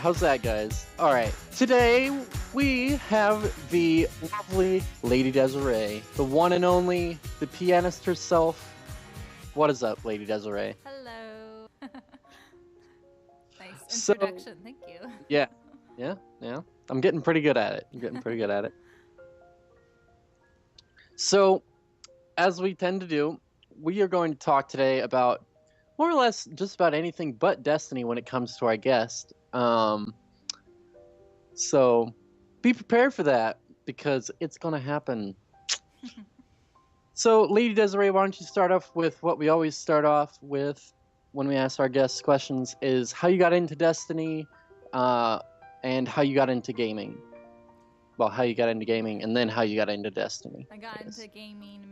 how's that, guys? All right, today we have the lovely Lady Desiree, the one and only, the pianist herself. What is up, Lady Desiree? Hello. Nice So, introduction. Thank you. yeah, yeah. I'm getting pretty good at it. I'm getting pretty good at it. So, as we tend to do, we are going to talk today about more or less just about anything but Destiny when it comes to our guest. So be prepared for that because it's going to happen. So, Lady Desiree, why don't you start off with what we always start off with when we ask our guests questions is how you got into Destiny and how you got into gaming. Well, how you got into gaming and then how you got into Destiny. I got into gaming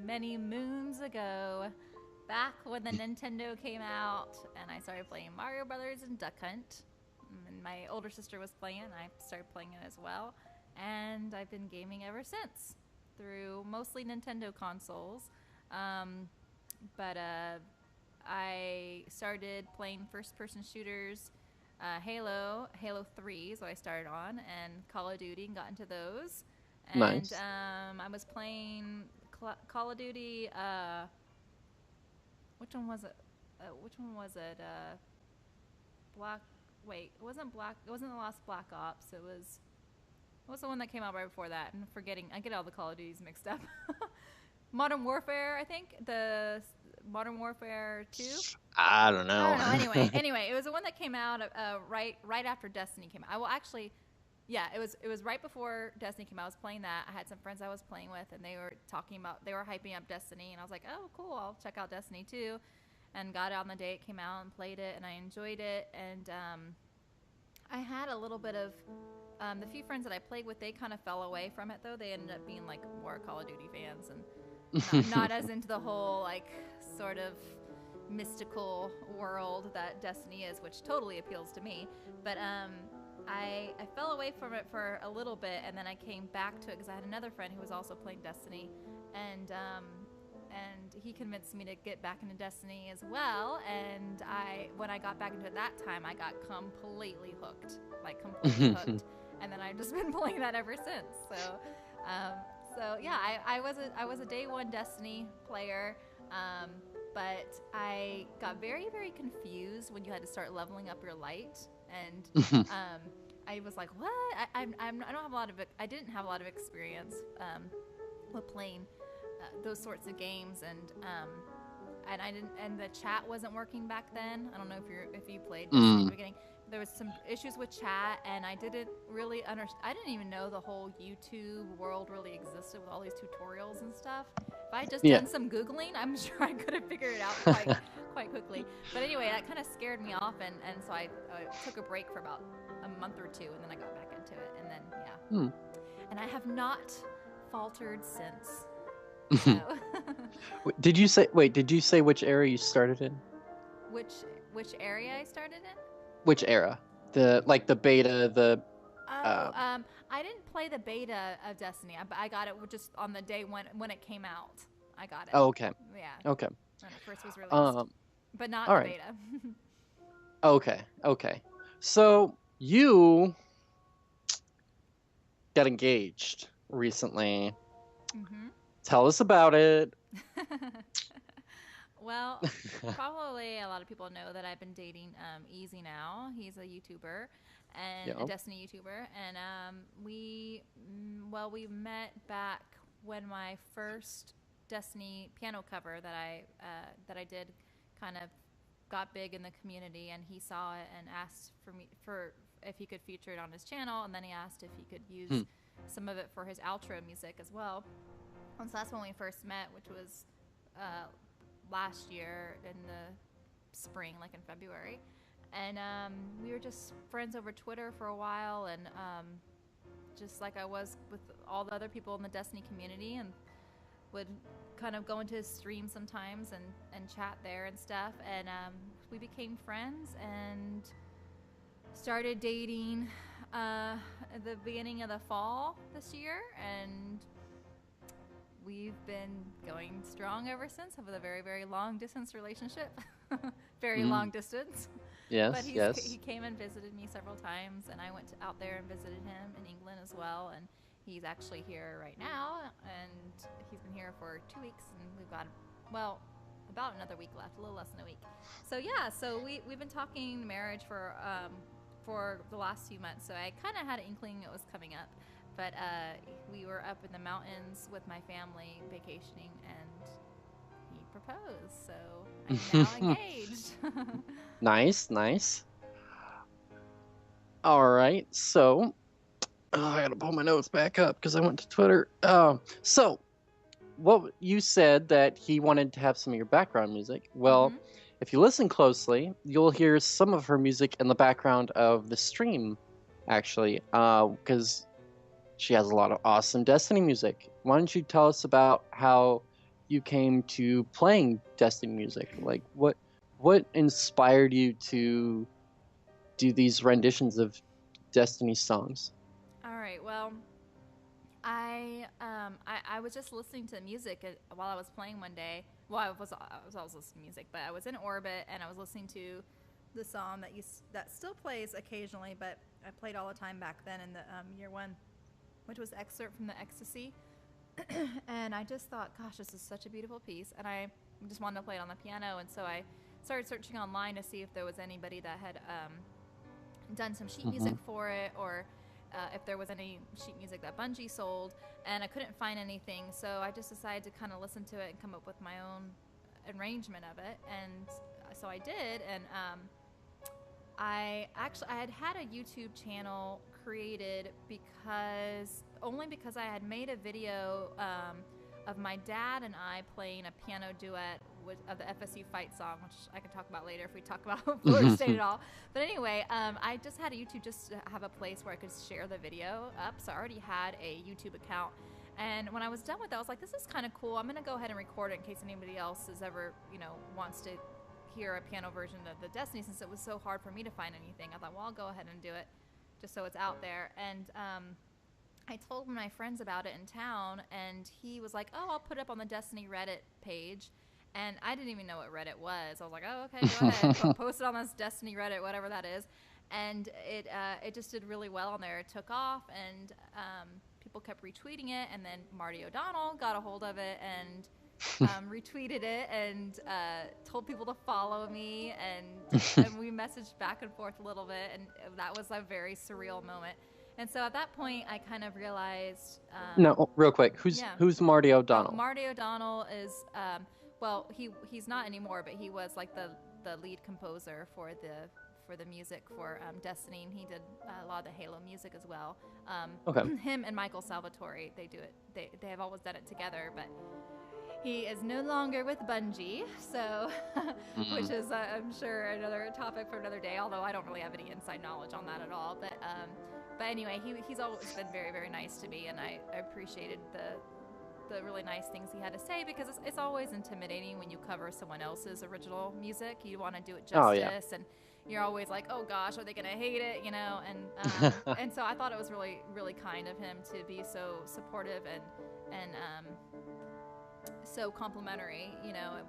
many moons ago. Back when the Nintendo came out and I started playing Mario Brothers and Duck Hunt. And my older sister was playing, I started playing it as well. And I've been gaming ever since through mostly Nintendo consoles. But I started playing first-person shooters, Halo 3 is what I started on, and Call of Duty and got into those. And Nice. I was playing Call of Duty, which one was it? Black, wait, it wasn't the last Black Ops, it was, what was the one that came out right before that? I'm forgetting, I get all the Call of Duties mixed up. Modern Warfare, I think, the Modern Warfare 2. I don't know. Anyway, it was the one that came out right after Destiny came out. Yeah, it was right before Destiny came out. I was playing that. I had some friends I was playing with, and they were hyping up Destiny, and I was like, oh, cool, I'll check out Destiny too, and got it on the day it came out and played it, and I enjoyed it, and I had a little bit of the few friends that I played with, they kind of fell away from it though. They ended up being like more Call of Duty fans and not as into the whole like sort of mystical world that Destiny is, which totally appeals to me. But I fell away from it for a little bit, and then I came back to it because I had another friend who was also playing Destiny, and he convinced me to get back into Destiny as well. And when I got back into it that time, I got completely hooked, and then I've just been playing that ever since. So yeah, I was a day one Destiny player. But I got very, very confused when you had to start leveling up your light, and I was like, "What?" I didn't have a lot of experience with playing those sorts of games, and I didn't, and the chat wasn't working back then. I don't know if you played Destiny in the beginning. There was some issues with chat, and I didn't really I didn't even know the whole YouTube world really existed with all these tutorials and stuff. If I had just done some Googling, I'm sure I could have figured it out quite quickly. But anyway, that kind of scared me off, and so I took a break for about a month or two, and then I got back into it, and then, yeah. And I have not faltered since. So. Did you say which area you started in? Which area I started in? Which era? The beta, I didn't play the beta of Destiny. I got it just on the day when it came out. I got it. Oh, okay. Yeah. Okay. When it first was released. But not the beta. Okay. So you got engaged recently. Mm-hmm. Tell us about it. Well, probably a lot of people know that I've been dating Easy now. He's a YouTuber and a Destiny YouTuber, and we met back when my first Destiny piano cover that I did kind of got big in the community, and he saw it and asked for if he could feature it on his channel, and then he asked if he could use some of it for his outro music as well. And so that's when we first met, which was last year in the spring, like in February. And we were just friends over Twitter for a while, and just like I was with all the other people in the Destiny community, and would kind of go into his stream sometimes and chat there and stuff. And we became friends and started dating at the beginning of the fall this year, and we've been going strong ever since. With a very, very long distance relationship. Very long distance. But Yes, he yes. came and visited me several times, and I went out there and visited him in England as well. And he's actually here right now, and he's been here for 2 weeks, and we've got, well, about another week left, a little less than a week. So yeah, so we've been talking marriage for the last few months. So I kind of had an inkling it was coming up, but we were up in the mountains with my family vacationing, and he proposed. So I'm now engaged. Nice, nice. All right, so I gotta pull my notes back up because I went to Twitter. So what you said that he wanted to have some of your background music. Well, Mm-hmm. if you listen closely, you'll hear some of her music in the background of the stream, actually, because she has a lot of awesome Destiny music. Why don't you tell us about how you came to playing Destiny music? Like, what inspired you to do these renditions of Destiny songs? All right. Well, I was just listening to music while I was playing one day. Well, I was listening to music, but I was in orbit and I was listening to the song that still plays occasionally, but I played all the time back then in the year one, which was excerpt from the Ecstasy. And I just thought, gosh, this is such a beautiful piece, and I just wanted to play it on the piano. And so I started searching online to see if there was anybody that had done some sheet music for it, or if there was any sheet music that Bungie sold, and I couldn't find anything. So I just decided to kind of listen to it and come up with my own arrangement of it, and so I did. And I had a YouTube channel created because I had made a video of my dad and I playing a piano duet of the FSU fight song, which I can talk about later if we talk about Florida State at all. But anyway, I just had a YouTube just to have a place where I could share the video up. So I already had a YouTube account. And when I was done with it, I was like, this is kind of cool. I'm going to go ahead and record it in case anybody else is ever, wants to hear a piano version of the Destiny, since it was so hard for me to find anything. I thought, well, I'll go ahead and do it just so it's out there. And I told my friends about it in town, and he was like, oh, I'll put it up on the Destiny Reddit page. And I didn't even know what Reddit was. I was like, oh, okay, go ahead. Post it on this Destiny Reddit, whatever that is. And it just did really well on there. It took off, and people kept retweeting it. And then Marty O'Donnell got a hold of it and retweeted it and told people to follow me. And we messaged back and forth a little bit. And that was a very surreal moment. And so at that point, I kind of realized. No, real quick, who's Marty O'Donnell? Marty O'Donnell is. Well, he's not anymore, but he was like the lead composer for the music for Destiny, and he did a lot of the Halo music as well. Okay. Him and Michael Salvatore, they do it. They have always done it together, but he is no longer with Bungie, so which is I'm sure another topic for another day. Although I don't really have any inside knowledge on that at all, but anyway, he's always been very, very nice to me, and I appreciated the really nice things he had to say, because it's always intimidating when you cover someone else's original music. You want to do it justice, and you're always like, oh gosh, are they gonna hate it, and and so I thought it was really, really kind of him to be so supportive and so complimentary,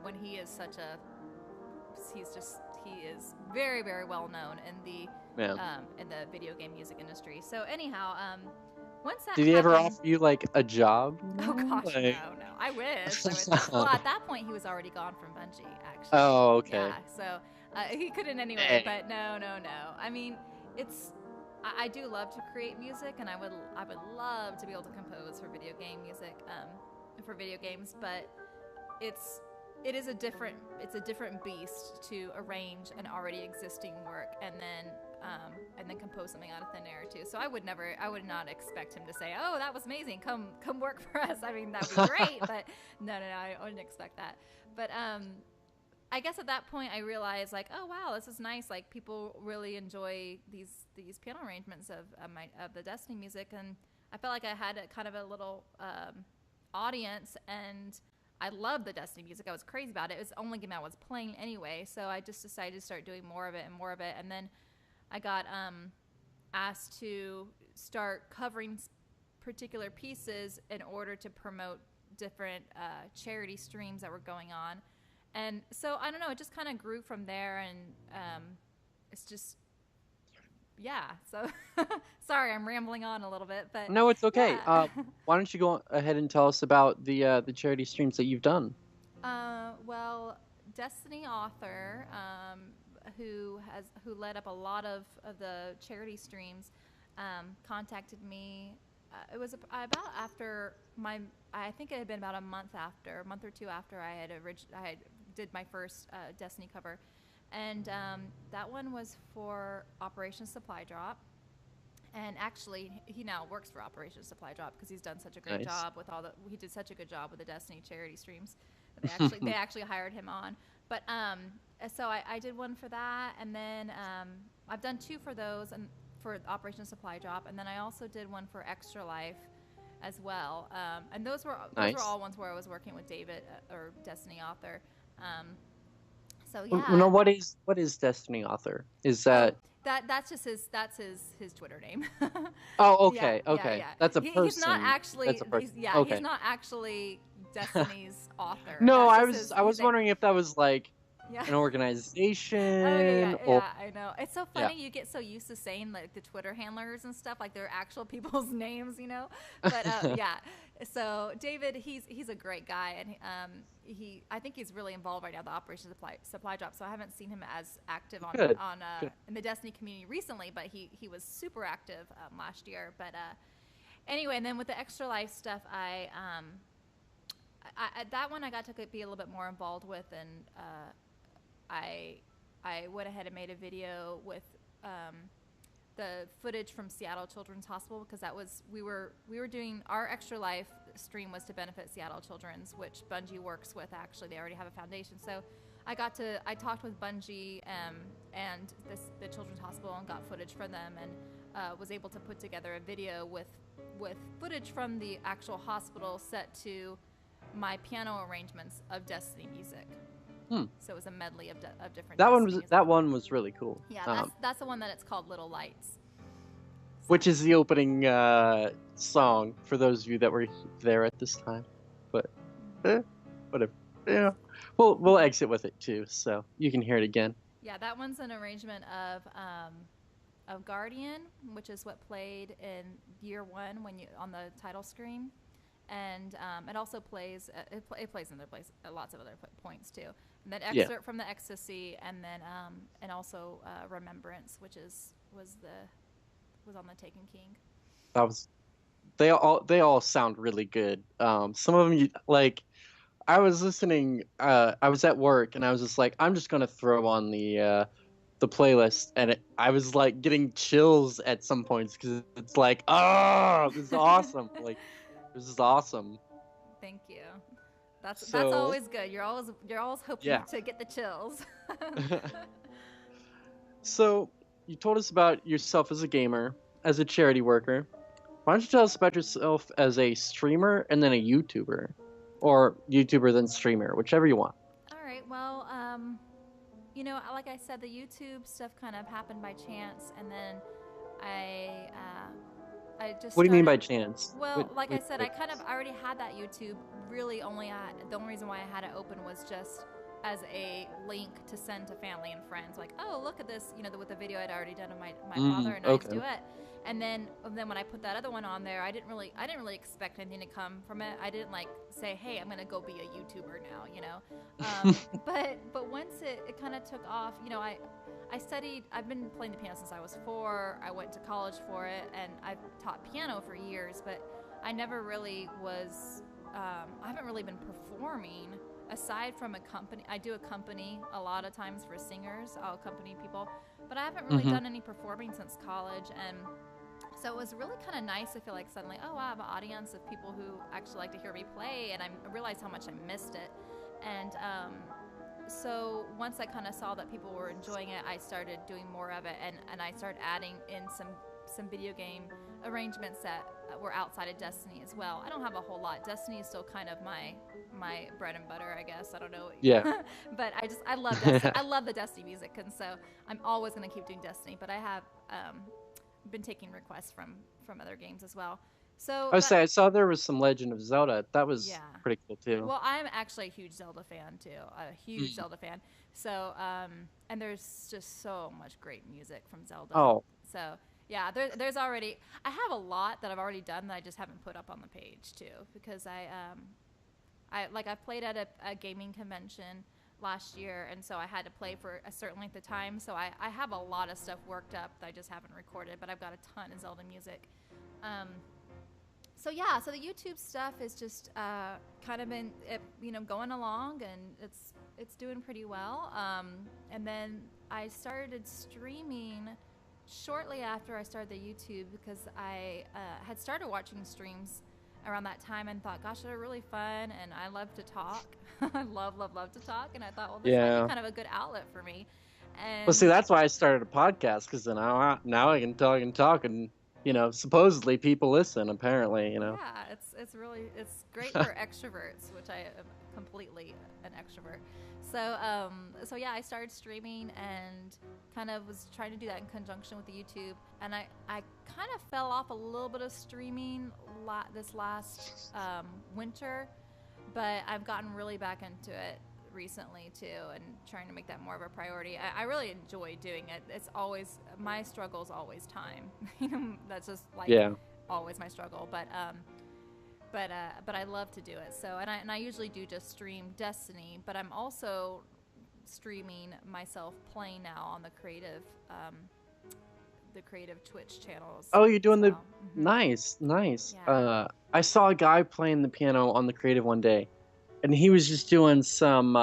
when he is he is very, very well known in the video game music industry. So anyhow, once that did he ever happened, offer you like a job? oh gosh, Like... no. I wish. Well, at that point, he was already gone from Bungie, actually. Oh, okay. Yeah, so he couldn't anyway. But no. I mean, I do love to create music, and I would love to be able to compose for video game music, for video games. But it is a different beast to arrange an already existing work and then compose something out of thin air too. So I would not expect him to say, oh, that was amazing, come work for us. I mean, that'd be great, but no, I wouldn't expect that. But I guess at that point I realized, like, oh wow, this is nice. Like, people really enjoy these piano arrangements of the Destiny music, and I felt like I had kind of a little audience, and I loved the Destiny music. I was crazy about it. It was the only game I was playing anyway, so I just decided to start doing more of it, and then I got asked to start covering particular pieces in order to promote different charity streams that were going on. And so, I don't know, it just kind of grew from there, and it's just yeah. So sorry, I'm rambling on a little bit, but No, it's okay. yeah. Why don't you go ahead and tell us about the charity streams that you've done? Well, Destiny author, who led up a lot of the charity streams, contacted me. It was about after I think it had been about a month or two after I had did my first Destiny cover, and that one was for Operation Supply Drop. And actually, he now works for Operation Supply Drop because he's done such a great Nice. job with he did such a good job with the Destiny charity streams. They actually hired him on. But so I did one for that, and then I've done two for those and for Operation Supply Drop, and then I also did one for Extra Life as well. And those were Nice. all ones where I was working with David or Destiny author. So No, yeah. what is Destiny Author? Is Oh, that that's just his Twitter name. Oh, Yeah, okay, yeah, okay. yeah. That's a person. He's not actually. That's a person. He's Okay. not actually Destiny's author. No, That's I just was his I was name. wondering if that was like Yeah. an organization Oh yeah, or I know. It's so funny. You get so used to saying like the Twitter handlers and stuff, like they're actual people's names, you know. But yeah. So David, he's a great guy, and I think he's really involved right now with the Operation Supply Drop. So I haven't seen him as active Good. on Good. in the Destiny community recently, but he was super active last year. But anyway, and then with the Extra Life stuff, that one I got to be a little bit more involved with, and I went ahead and made a video with the footage from Seattle Children's Hospital because we were doing our Extra Life stream was to benefit Seattle Children's, which Bungie works with. Actually, they already have a foundation, so I talked with Bungie and the Children's Hospital and got footage from them, and was able to put together a video with footage from the actual hospital set to my piano arrangements of Destiny music. So it was a medley of different. That one was really cool. Yeah, that's the one that it's called Little Lights. Which is the opening song for those of you that were there at this time. But whatever. Yeah. We'll exit with it too, so you can hear it again. Yeah, that one's an arrangement of Guardian, which is what played in year one on the title screen, and it also plays it plays in lots of other points too. And then excerpt from the Ecstasy, and then and also Remembrance, which was on the Taken King. That was they all sound really good. Some of them like I was listening. I was at work and I was just like, I'm just gonna throw on the playlist, and I was like getting chills at some points because it's like, oh, this is awesome. Like this is awesome. Thank you. That's So- always good. You're always hoping Yeah. to get the chills. So you told us about yourself as a gamer, as a charity worker. Why don't you tell us about yourself as a streamer and then a YouTuber, or YouTuber then streamer, whichever you want. All right. Well, like I said, the YouTube stuff kind of happened by chance, and then I just. What do you mean by started- chance? Well, like I said, I already had that YouTube. Really, the only reason why I had it open was just as a link to send to family and friends. Like, oh, look at this, with the video I'd already done of my father and I's okay. duet. And then when I put that other one on there, I didn't really expect anything to come from it. I didn't like say, hey, I'm gonna go be a YouTuber now, But once it kind of took off, I studied. I've been playing the piano since I was 4. I went to college for it, and I've taught piano for years. But I never really was. I haven't really been performing aside from a company. I do accompany a lot of times for singers. I'll accompany people, but I haven't really done any performing since college. And so it was really kind of nice to feel like suddenly, oh, I have an audience of people who actually like to hear me play, and I realized how much I missed it. And so once I kind of saw that people were enjoying it, I started doing more of it, and I started adding in some video game arrangements that were outside of Destiny as well. I don't have a whole lot. Destiny is still kind of my bread and butter, I guess. I don't know. Yeah. But I love Destiny. I love the Destiny music, and so I'm always going to keep doing Destiny. But I have been taking requests from other games as well. So I would that, say I saw there was some Legend of Zelda. That was yeah. pretty cool too. Well, I'm actually a huge Zelda fan too. A huge Mm. Zelda fan. So, and there's just so much great music from Zelda. Oh, So, yeah, there's already. I have a lot that I've already done that I just haven't put up on the page too, because I played at a gaming convention last year, and so I had to play for a certain length of time. So I have a lot of stuff worked up that I just haven't recorded, but I've got a ton of Zelda music. Um, so yeah, so the YouTube stuff is just kind of been going along, and it's doing pretty well. And then I started streaming shortly after I started the YouTube, because I had started watching streams around that time and thought, gosh, they're really fun, and I love to talk. I love to talk, and I thought, well, this might be yeah. kind of a good outlet for me. Well, see, And that's why I started a podcast, because then now I can talk, and supposedly people listen. Apparently, yeah, it's great for extroverts, which I am completely an extrovert. So yeah, I started streaming and kind of was trying to do that in conjunction with the YouTube. And I kind of fell off a little bit of streaming this last winter, but I've gotten really back into it recently too, and trying to make that more of a priority. I really enjoy doing it. It's always my struggle is always time. That's just like yeah. always my struggle. But I love to do it. So and I usually do just stream Destiny, but I'm also streaming myself playing now on the creative Twitch channels. Oh, you're doing so, the nice. Yeah. I saw a guy playing the piano on the creative one day, and he was just doing some.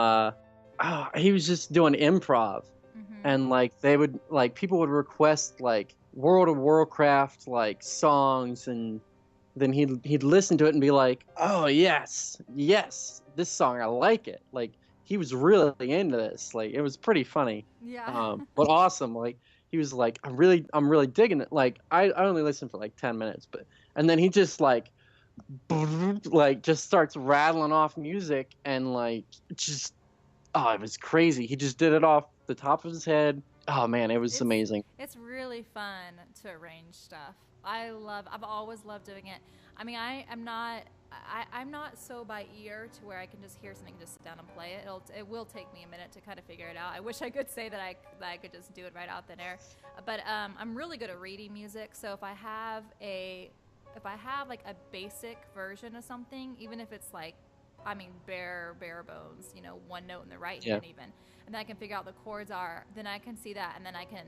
He was just doing improv, Mm-hmm. and like people would request like World of Warcraft like songs, and then he'd listen to it and be like, "Oh yes, this song I like it." Like he was really into this. Like it was pretty funny, Yeah. but awesome. Like he was like, I'm really digging it. Like I only listened for like 10 minutes, but and then he just like just starts rattling off music, and like just it was crazy. He just did it off the top of his head. Oh man, it was It's amazing. it's really fun to arrange stuff. I've always loved doing it. I mean, I'm not so by ear to where I can just hear something and just sit down and play it. It will take me a minute to kind of figure it out. I wish I could say that I could just do it right out thin air. But I'm really good at reading music. So if I have like a basic version of something, even if it's like, I mean, bare bones, one note in the right Yeah. hand even, and then I can figure out the chords are, then I can see that, and then I can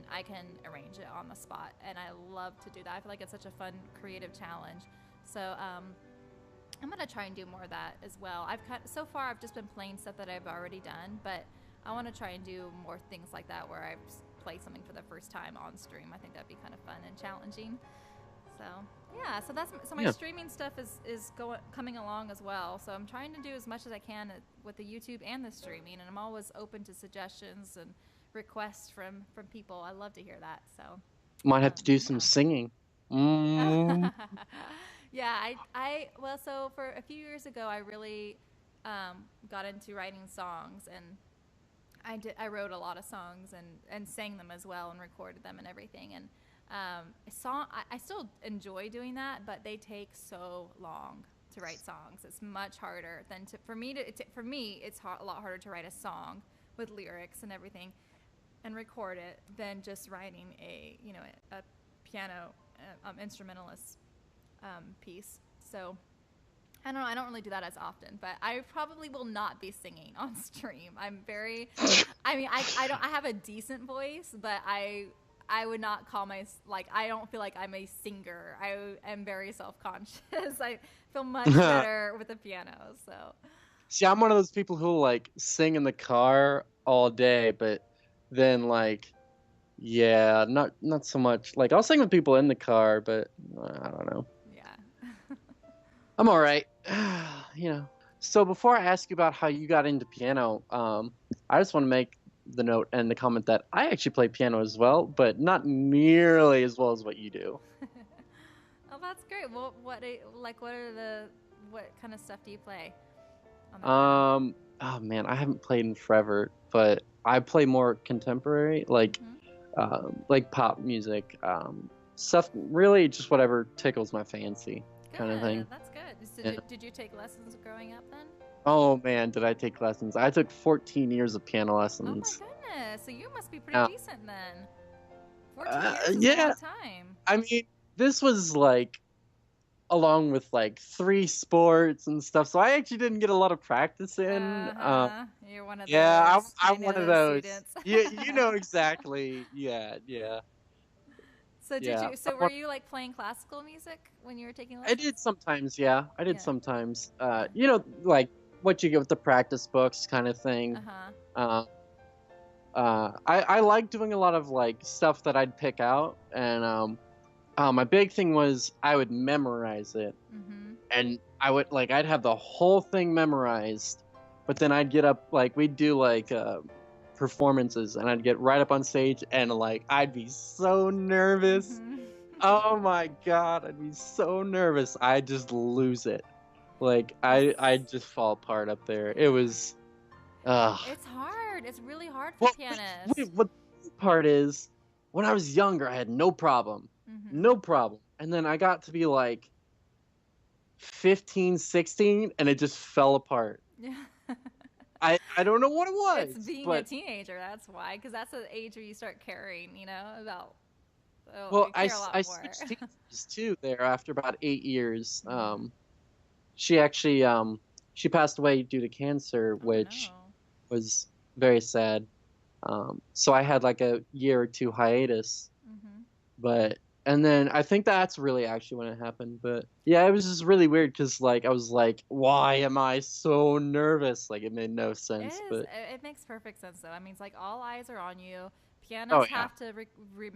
arrange it on the spot, and I love to do that. I feel like it's such a fun creative challenge. So I'm gonna try and do more of that as well. So far I've just been playing stuff that I've already done, but I want to try and do more things like that where I play something for the first time on stream. I think that'd be kind of fun and challenging. So yeah, so my Yeah. streaming stuff is coming along as well. So I'm trying to do as much as I can with the YouTube and the streaming, and I'm always open to suggestions and requests from people. I love to hear that. So Might have to do yeah. some singing. Mm. Yeah, well, so for a few years ago, I really got into writing songs, and I wrote a lot of songs and sang them as well and recorded them and everything. And I still enjoy doing that, but they take so long to write songs. It's much harder than for me, it's a lot harder to write a song with lyrics and everything and record it than just writing a piano instrumentalist piece. So I don't know. I don't really do that as often, but I probably will not be singing on stream. I mean, I have a decent voice, but I would not call I don't feel like I'm a singer. I am very self-conscious. I feel much better with the piano. So See, I'm one of those people who like sing in the car all day, but then yeah, not so much. Like I'll sing with people in the car, but I don't know. yeah. I'm all right. So before I ask you about how you got into piano, I just want to make the note and the comment that I actually play piano as well, but not nearly as well as what you do. Oh, that's great. Well, what kind of stuff do you play on the piano? Oh man, I haven't played in forever, but I play more contemporary, like Mm-hmm. like pop music, stuff, really just whatever tickles my fancy, kind of thing. Good. That's good. Yeah. Did you take lessons growing up then? Oh man, did I take lessons? I took 14 years of piano Oh my lessons. goodness. So you must be pretty Now, decent then. 14 years is a yeah, long time. I mean, this was like along with like 3 sports and stuff, so I actually didn't get a lot of practice in. Uh-huh. You're one of Yeah, those. I I'm know one of those those. students. Yeah, you know exactly. Yeah, So yeah. were you like playing classical music when you were taking I did lessons? sometimes. Yeah, I did Yeah. sometimes. Yeah. Like what you get with the practice books, kind of thing. Uh-huh. Uh, I like doing a lot of like stuff that I'd pick out, and my big thing was I would memorize it, Mm-hmm. and I'd have the whole thing memorized, but then I'd get up, like we'd do like performances, and I'd get right up on stage, and like I'd be so nervous. Mm-hmm. Oh my god, I'd be so nervous. I'd just lose it. Like I'd just fall apart up there. It was It's hard. It's really hard for well, pianists. what the part is, when I was younger, I had no problem. Mm-hmm. No problem. And then I got to be like 15, 16, and it just fell apart. Yeah. I don't know what it It's was, being a but teenager, that's why. Because that's the age where you start caring, about, oh, well, you care a lot I more. switched teachers too there after about 8 years. Mhm. She actually she passed away due to cancer, Oh, which no. was very sad. So I had like a year or two hiatus, Mm-hmm. but and then I think that's really actually when it happened. But yeah, it was just really weird because like I was like, why am I so nervous? Like it made no It sense. is. But It makes perfect sense, though. I mean, it's like all eyes are on you. oh Pianists yeah, have to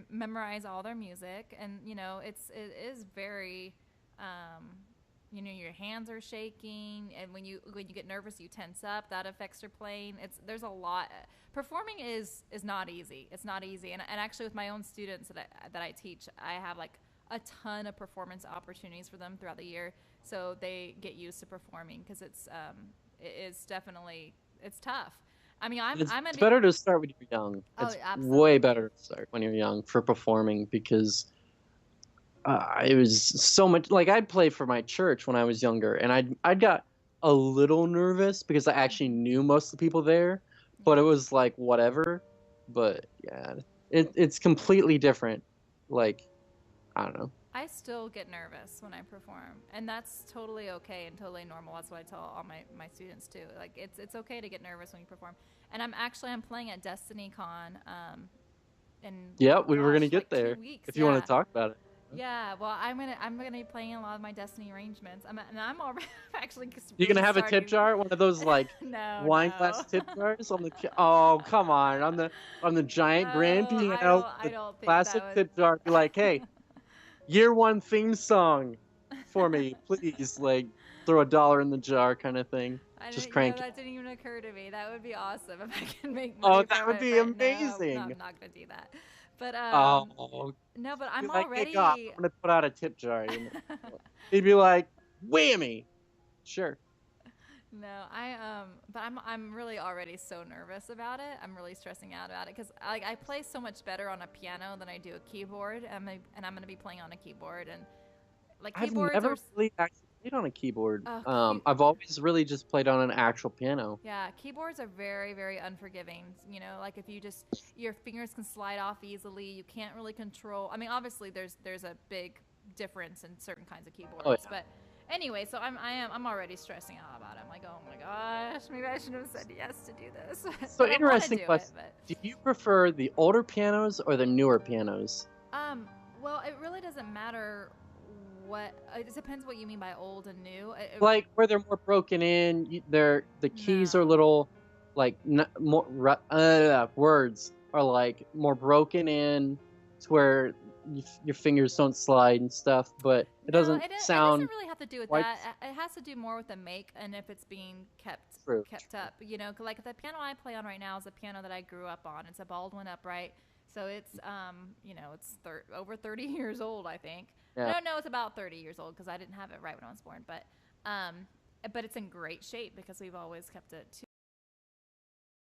memorize all their music, and it is very, um, your hands are shaking, and when you get nervous, you tense up. That affects your playing. There's a lot. Performing is not easy. It's not easy, and actually with my own students that I teach, I have like a ton of performance opportunities for them throughout the year, so they get used to performing because it is definitely it's tough. I mean, it's I'm gonna be. better to start when you're young. Oh, It's way absolutely. better to start when you're young for performing because it was so much like I'd play for my church when I was younger, and I got a little nervous because I actually Mhm. knew most of the people there, but it Yeah. was like whatever. But yeah, it's completely different. Like I don't know. I still get nervous when I perform, and that's totally okay and totally normal. That's what I tell all my students too. Like it's okay to get nervous when you perform. And I'm playing at Destiny Con, in, Yeah, oh we were gonna gosh, get like two there weeks. if you want Yeah. to talk about it. Yeah, well, I'm gonna be playing a lot of my Destiny arrangements. I'm already actually just You're really gonna have a tip starting. jar, one of those like No, wine no. glass tip jars on the. Oh come on the giant grand Oh, piano, I the don't think that classic would. tip jar. Be like, hey, year one theme song for me, please. Like throw $1 in the jar, kind of thing. I Just didn't, crank it. that didn't even occur to me. That would be awesome if I can make Oh, money that from would it. be But no, no, amazing. I'm not gonna do that. But Oh, no, but be I'm like, hey God, already. I'm gonna put out a tip jar. He'd be like, whammy. Sure. No, but I'm really already so nervous about it. I'm really stressing out about it because I play so much better on a piano than I do a keyboard, and I'm gonna be playing on a keyboard, and like I've keyboards are. never really actually played on a keyboard. Oh, I've always really just played on an actual piano. yeah, keyboards are very, very unforgiving. Like if your fingers can slide off easily. You can't really control. I mean, obviously there's a big difference in certain kinds of Oh keyboards, yeah. but anyway, so I'm already stressing out about it. I'm like, oh my gosh, maybe I should have said yes to do this, So but I want to interesting do it. question. Do you prefer the older pianos or the newer pianos? Well, it really doesn't matter what. It depends what you mean by old and new. Like where they're more broken in, the keys are No. little, like more words are like more broken in, to where your fingers don't slide and stuff, but it No, doesn't it doesn't sound really have to do with quite that. It has to do more with the make and if it's being true. kept up. 'Cause like the piano I play on right now is a piano that I grew up on. It's a Baldwin upright, so it's it's over 30 years old, I think. Yeah. No, it's about 30 years old because I didn't have it right when I was born, but it's in great shape because we've always kept it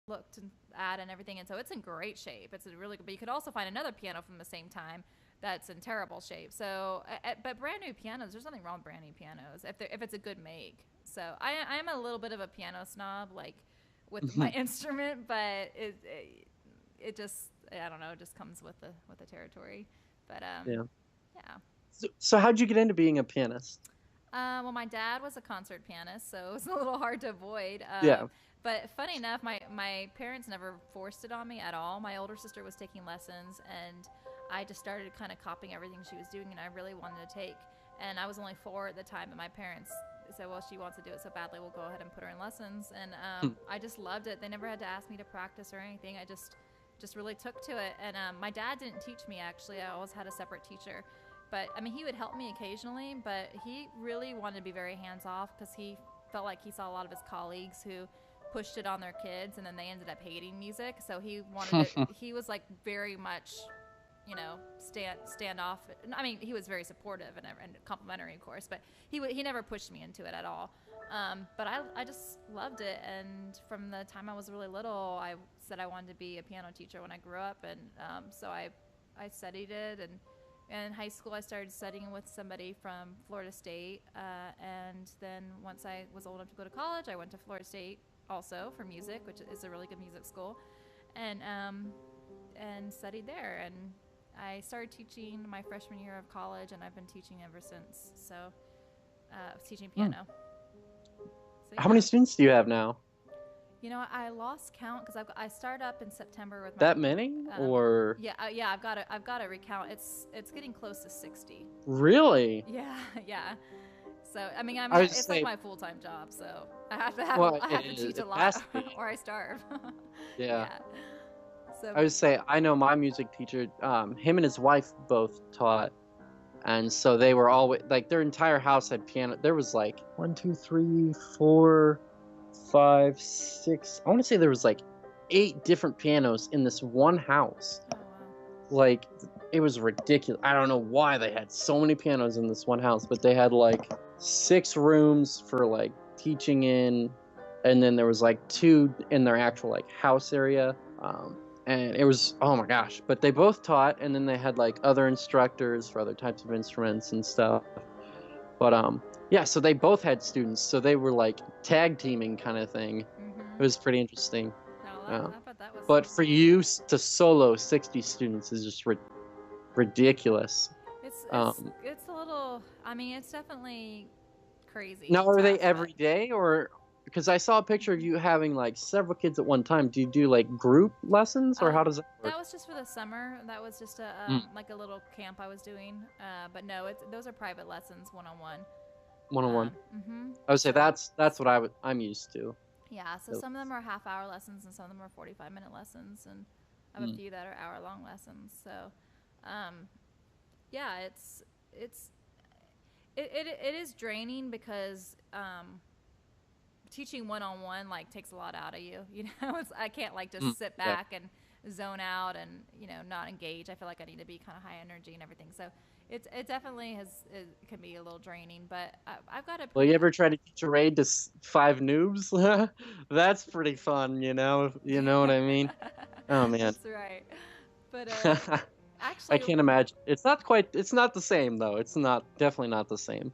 looked and at and everything, and so it's in great shape. It's a really good. But you could also find another piano from the same time that's in terrible shape. So, but brand new pianos, there's nothing wrong with brand new pianos if it's a good make. So I am a little bit of a piano snob, like with my instrument, but it just, I don't know, it just comes with the territory. But Yeah. yeah. So how'd you get into being a pianist? Well, my dad was a concert pianist, so it was a little hard to avoid. Yeah. But funny enough, my parents never forced it on me at all. My older sister was taking lessons, and I just started kind of copying everything she was doing, and I really wanted to take. And I was only 4 at the time, and my parents said, well, she wants to do it so badly, we'll go ahead and put her in lessons. And I just loved it. They never had to ask me to practice or anything. I just really took to it. And my dad didn't teach me, actually. I always had a separate teacher. But, I mean, he would help me occasionally, but he really wanted to be very hands-off because he felt like he saw a lot of his colleagues who pushed it on their kids, and then they ended up hating music. So he wanted to, he was, like, very much, you know, stand off. I mean, he was very supportive and complimentary, of course, but he never pushed me into it at all. But I just loved it, and from the time I was really little, I said I wanted to be a piano teacher when I grew up, and so I studied it, and in high school, I started studying with somebody from Florida State, and then once I was old enough to go to college, I went to Florida State also for music, which is a really good music school, and studied there. And I started teaching my freshman year of college, and I've been teaching ever since. So, teaching piano. So, yeah. How many students do you have now? You know, I lost count because I started up in September with my, that many, or yeah. I've got to recount. It's getting close to 60. Really? Yeah. So I mean, it's like my full-time job. So I have to teach a lot, or I starve. Yeah. So I would say I know my music teacher. Him and his wife both taught, and so they were always like their entire house had piano. There was like 1, 2, 3, 4, 5, 6. I want to say there was like 8 different pianos in this one house. Oh, wow. Like, it was ridiculous. I don't know why they had so many pianos in this one house, but they had like 6 rooms for like teaching in, and then there was like 2 in their actual like house area. And it was, oh my gosh. But they both taught, and then they had like other instructors for other types of instruments and stuff. But yeah, so they both had students, so they were like tag teaming kind of thing. It was pretty interesting. No, I thought that was. But for you to solo 60 students is just ridiculous. It's a little. I mean, it's definitely crazy. Now, are they every day, or because I saw a picture of you having like several kids at one time? Do you do like group lessons, or how does that work? That was just for the summer. That was just a like a little camp I was doing. But no, those are private lessons, one-on-one. One-on-one. I would say that's what I'm used to. Yeah, so some of them are half-hour lessons, and some of them are 45-minute lessons, and I have a few that are hour-long lessons. So, yeah, it is draining because teaching one-on-one like takes a lot out of you. You know, I can't like just sit back and zone out and, you know, not engage. I feel like I need to be kind of high energy and everything. So it definitely can be a little draining, but I've got to. Well, you ever try to teach a raid to 5 noobs? That's pretty fun, you know what I mean? Oh man. That's right. But actually, I can't imagine. It's not the same though. It's definitely not the same.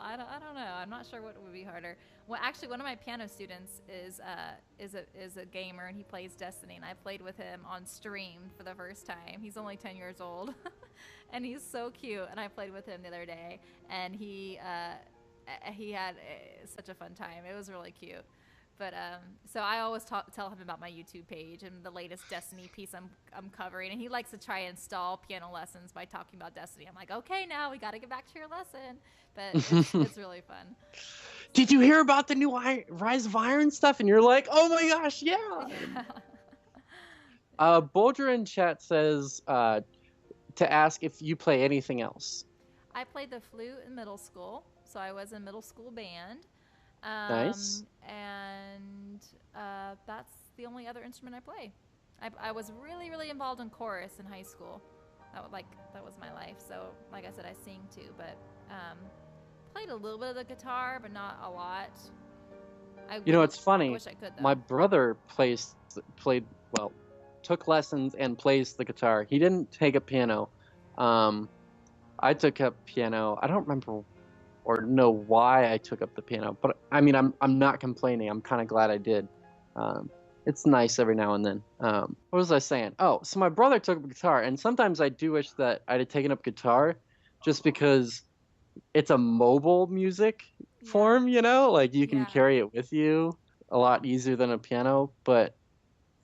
I don't know. I'm not sure what would be harder. Well, actually, one of my piano students is a gamer, and he plays Destiny, and I played with him on stream for the first time. He's only 10 years old, and he's so cute. And I played with him the other day, and he had such a fun time. It was really cute. But so I always tell him about my YouTube page and the latest Destiny piece I'm covering, and he likes to try and stall piano lessons by talking about Destiny. I'm like, okay, now we got to get back to your lesson, but it's really fun. Did you hear about the new Rise of Iron stuff? And you're like, oh my gosh, yeah. Boldra in chat says to ask if you play anything else. I played the flute in middle school, so I was in middle school band. Nice. And that's the only other instrument I play. I was really, really involved in chorus in high school. That was my life. So, like I said, I sing too, but played a little bit of the guitar, but not a lot. It's funny. I wish I could, though. My brother took lessons and plays the guitar. He didn't take a piano. Um, I took up piano. I don't remember or know why I took up the piano, but I mean, I'm not complaining. I'm kind of glad I did. Um, it's nice every now and then. What was I saying? Oh, so my brother took up guitar, and sometimes I do wish that I'd have taken up guitar, just because it's a mobile music Yeah. form, like you can Yeah. carry it with you a lot easier than a piano. But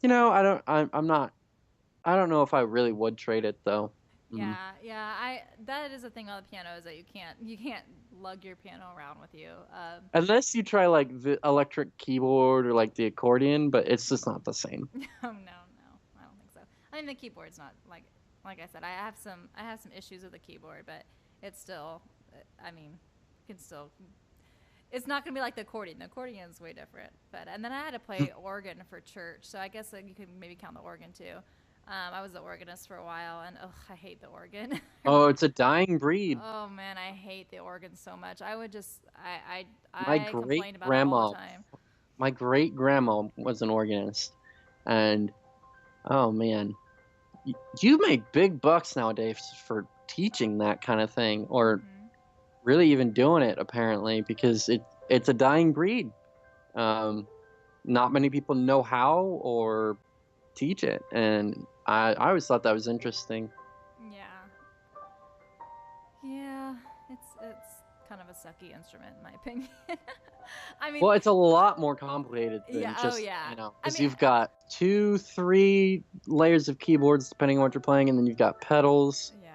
I'm not. I don't know if I really would trade it though. Mm. Yeah, yeah. That is the thing on the piano is that you can't lug your piano around with you. Unless you try like the electric keyboard or like the accordion, but it's just not the same. No, no, I don't think so. I mean, the keyboard's not like I said. I have some issues with the keyboard, but it's still. I mean, you can still. It's not gonna be like the accordion. The accordion is way different. But and then I had to play organ for church, so I guess you could maybe count the organ too. I was the organist for a while, and I hate the organ. Oh, it's a dying breed. Oh man, I hate the organ so much. I would just My I great complained about it all grandma, the time. my great grandma was an organist, and oh man, you make big bucks nowadays for teaching that kind of thing, or Hmm. really even doing it apparently, because it's a dying breed. Um, Not many people know how or teach it, and I always thought that was interesting. Yeah, yeah. It's kind of a sucky instrument in my opinion. I mean, Well, it's a lot more complicated than yeah. Oh just, yeah. I because mean, you've got 2, 3 layers of keyboards depending on what you're playing, and then you've got pedals, yeah.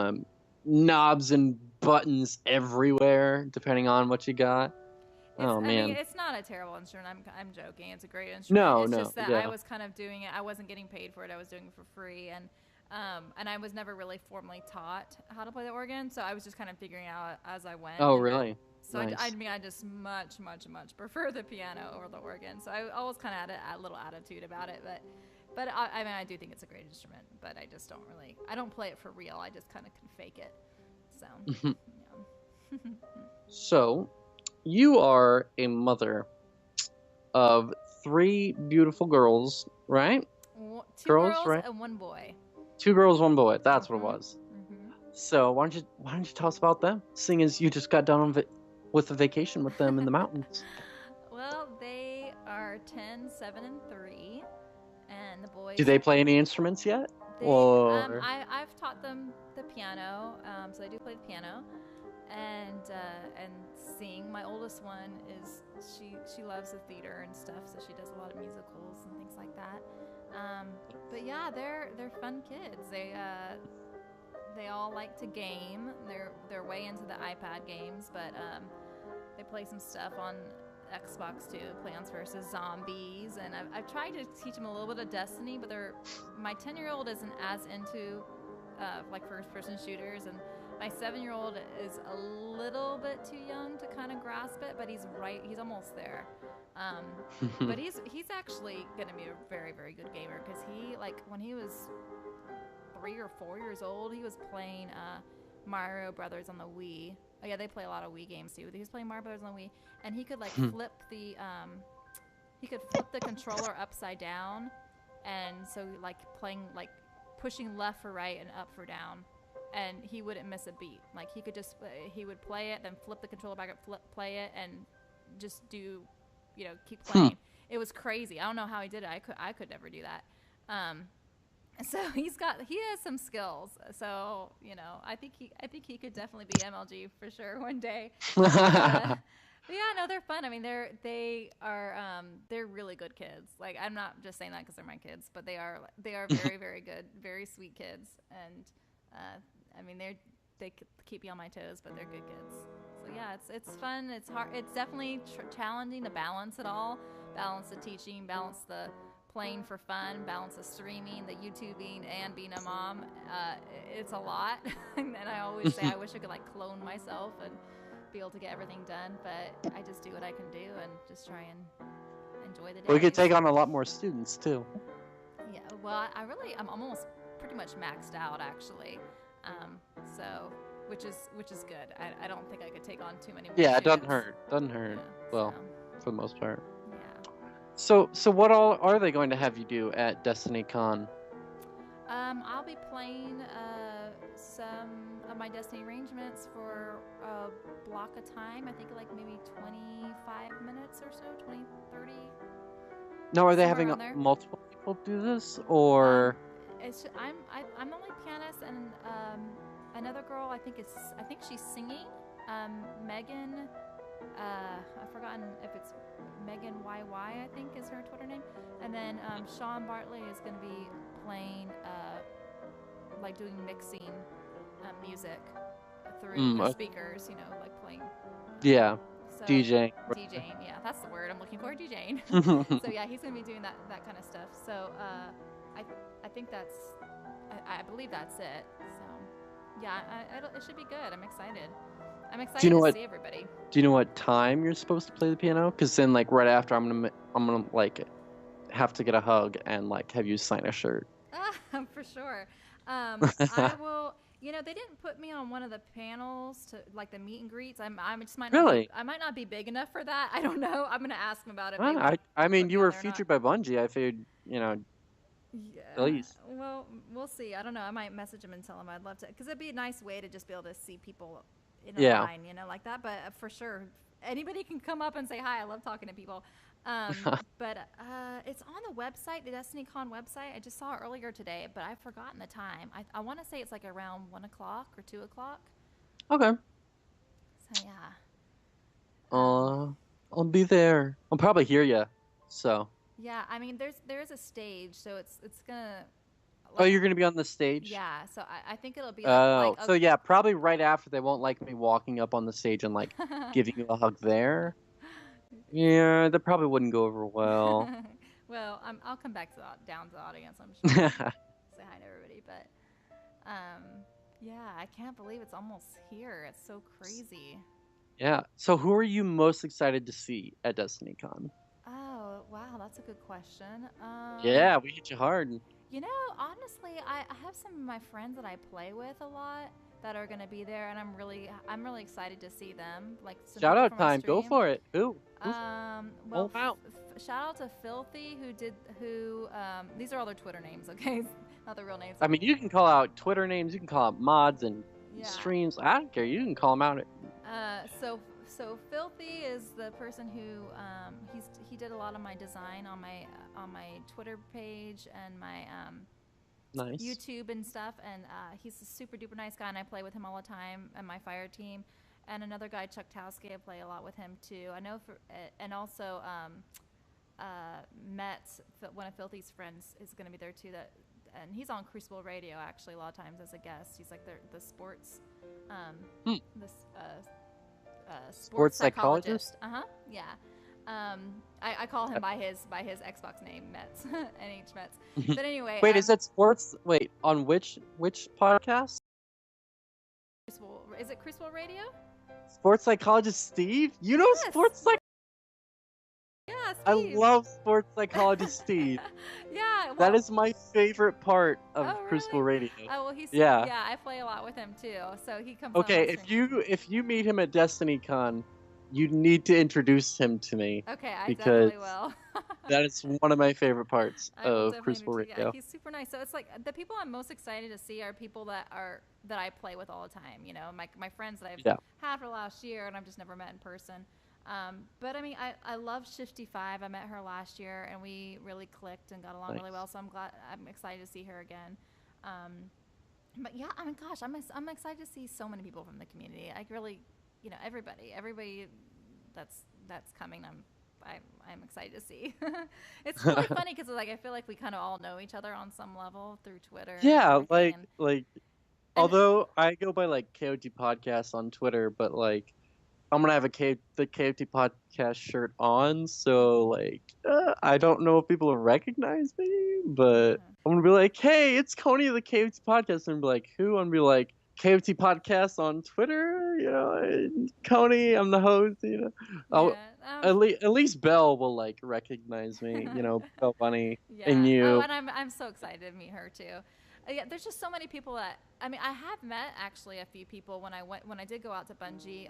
um, knobs and buttons everywhere depending on what you got. Oh I mean, man. it's not a terrible instrument. I'm joking. It's a great instrument. No, It's no, just that I yeah. was kind of doing it. I wasn't getting paid for it. I was doing it for free, and I was never really formally taught how to play the organ. So I was just kind of figuring out as I went. Oh, And really? so I Nice. mean, I just much, much, much prefer the piano over the organ. So I always kind of had a little attitude about it, but I mean, I do think it's a great instrument. But I just don't really. I don't play it for real. I just kind of can fake it. So yeah. So, you are a mother of 3 beautiful girls, right? Two Girls, girls right? and one boy. 2 girls, 1 boy. That's what it Mhm. was. Mhm. So why don't you tell us about them? Seeing as you just got done with a vacation with them in the mountains. Well, they are 10, 7, and 3, and the Do boys they are play any instruments yet? they. Or I've taught them the piano, so they do play the piano, and sing. My oldest one is she loves the theater and stuff, so she does a lot of musicals and things like that. But yeah, they're fun kids. They all like to game. They're way into the iPad games, but they play some stuff on Xbox too, Plants vs Zombies, and I've tried to teach them a little bit of Destiny, but my 10-year-old isn't as into like first-person shooters, and my 7-year-old is a little bit too young to kind of grasp it, but he's almost there. Um, but he's actually going to be a very, very good gamer because he, like, when he was 3 or 4 years old, he was playing Mario Brothers on the Wii. Oh yeah, they play a lot of Wii games too. But he was playing Mario Brothers on the Wii, and he could like he could flip the controller upside down, and so like playing like pushing left for right and up for down, and he wouldn't miss a beat. Like he would play it, then flip the controller back up, play it, and just do, keep playing. It was crazy. I don't know how he did it. I could never do that. So he has some skills. So I think he could definitely be MLG for sure one day. But yeah, no, they're fun. I mean, they're really good kids. Like, I'm not just saying that because they're my kids, but they are very, very good, very sweet kids. And I mean, they keep me on my toes, but they're good kids. So yeah, it's fun. It's hard. It's definitely challenging to balance it all. Balance the teaching, balance the playing for fun, balance the streaming, the YouTubing, and being a mom. It's a lot. And I always say I wish I could like clone myself and be able to get everything done, but I just do what I can do and just try and enjoy the day. we could take on a lot more students too. Yeah, well, I'm almost pretty much maxed out actually. So which is good. I don't think I could take on too many more Yeah, it students. doesn't hurt. Yeah, Well, so, for the most part. yeah. So what all are they going to have you do at Destiny Con? I'll be playing some of my Destiny arrangements for a block of time. I think like maybe 25 minutes or so, 20, 30. Now, are they Somewhere having around there. multiple people do this, or? I'm the only pianist, and another girl. I think she's singing. Megan. I've forgotten if it's Megan YY. I think is her Twitter name. And then Sean Bartley is going to be playing, like doing mixing music through the speakers. You know, like playing. Yeah. So, DJing. DJing, yeah, that's the word I'm looking for. DJing. So yeah, he's gonna be doing that kind of stuff. So I think I believe that's it. So yeah, it should be good. I'm excited. I'm excited to see everybody. Do you know what time you're supposed to play the piano? Because then, like, right after, I'm gonna like have to get a hug and like have you sign a shirt. For sure. I will. You know, they didn't put me on one of the panels to like the meet and greets. I just might not Really? I might not be big enough for that. I don't know. I'm gonna ask them about it. I mean, you were featured by Bungie. I figured, you know. Yeah. At least. Well, we'll see. I don't know. I might message them and tell them I'd love to, because it'd be a nice way to just be able to see people in a line, you know, like that. But for sure, anybody can come up and say hi. I love talking to people. But it's on the website, the DestinyCon website. I just saw it earlier today, but I've forgotten the time. I want to say it's like around 1 o'clock or 2 o'clock. Okay. So yeah. I'll be there. I'll probably hear you. So. Yeah, I mean, there's a stage, so it's gonna. Like, oh, you're gonna be on the stage? Yeah, so I think it'll be. So yeah, probably right after. They won't like me walking up on the stage and like giving you a hug there. Yeah, that probably wouldn't go over well. Well, I'll come back down to the audience, I'm sure. Say hi to everybody, but yeah, I can't believe it's almost here. It's so crazy. Yeah. So who are you most excited to see at DestinyCon? Oh, wow, that's a good question. Yeah, we hit you hard. You know, honestly, I have some of my friends that I play with a lot that are going to be there, and I'm really excited to see them. Like, shout out time, go for it. Who? Well, shout out to Filthy who these are all their Twitter names, okay? Not their real names. I mean, you can call out Twitter names, you can call out mods and streams. I don't care. You can call them out. So Filthy is the person who he did a lot of my design on my Twitter page and my nice. YouTube and stuff, and he's a super duper nice guy, and I play with him all the time and my fire team. And another guy, Chuck Towski, I play a lot with him too. I know and also Metz, one of Filthy's friends, is going to be there too. And he's on Crucible Radio actually a lot of times as a guest. He's like the sports sports psychologist. Yeah. I call him by his Xbox name, Metz, NH Metz. But anyway. Wait, is that sports? Wait, on which podcast? Is it Crucible Radio? Sports psychologist Steve? You know sports psychologist? Yeah, Steve. I love sports psychologist Steve. Yeah. Well, that is my favorite part of really? Crucible Radio. Oh, well, yeah, I play a lot with him too. So he comes. Okay, if you meet him at DestinyCon, you need to introduce him to me. Okay, I definitely will. That is one of my favorite parts of Crucible Radio. Yeah, he's super nice. So it's like the people I'm most excited to see are people that I play with all the time. You know, my friends that I've had for the last year, and I've just never met in person. But I mean, I love Shifty5. I met her last year, and we really clicked and got along really well. So I'm excited to see her again. But yeah, I mean, gosh, I'm excited to see so many people from the community. I really, you know, everybody that's coming. I'm excited to see. It's really funny because like I feel like we kind of all know each other on some level through Twitter. Yeah, although I go by like KOTPodcast on Twitter, but like I'm gonna have the KOT podcast shirt on, so like I don't know if people will recognize me, but I'm gonna be like, "Hey, it's Coney of the KOT podcast," and be like, "Who?" And be like, "KOT podcast on Twitter," you know, Coney, I'm the host, you know. At least Belle will like recognize me, you know, Belle Bunny and you. Oh, and I'm so excited to meet her too. Yeah, there's just so many people that I mean, I have met actually a few people when I did go out to Bungie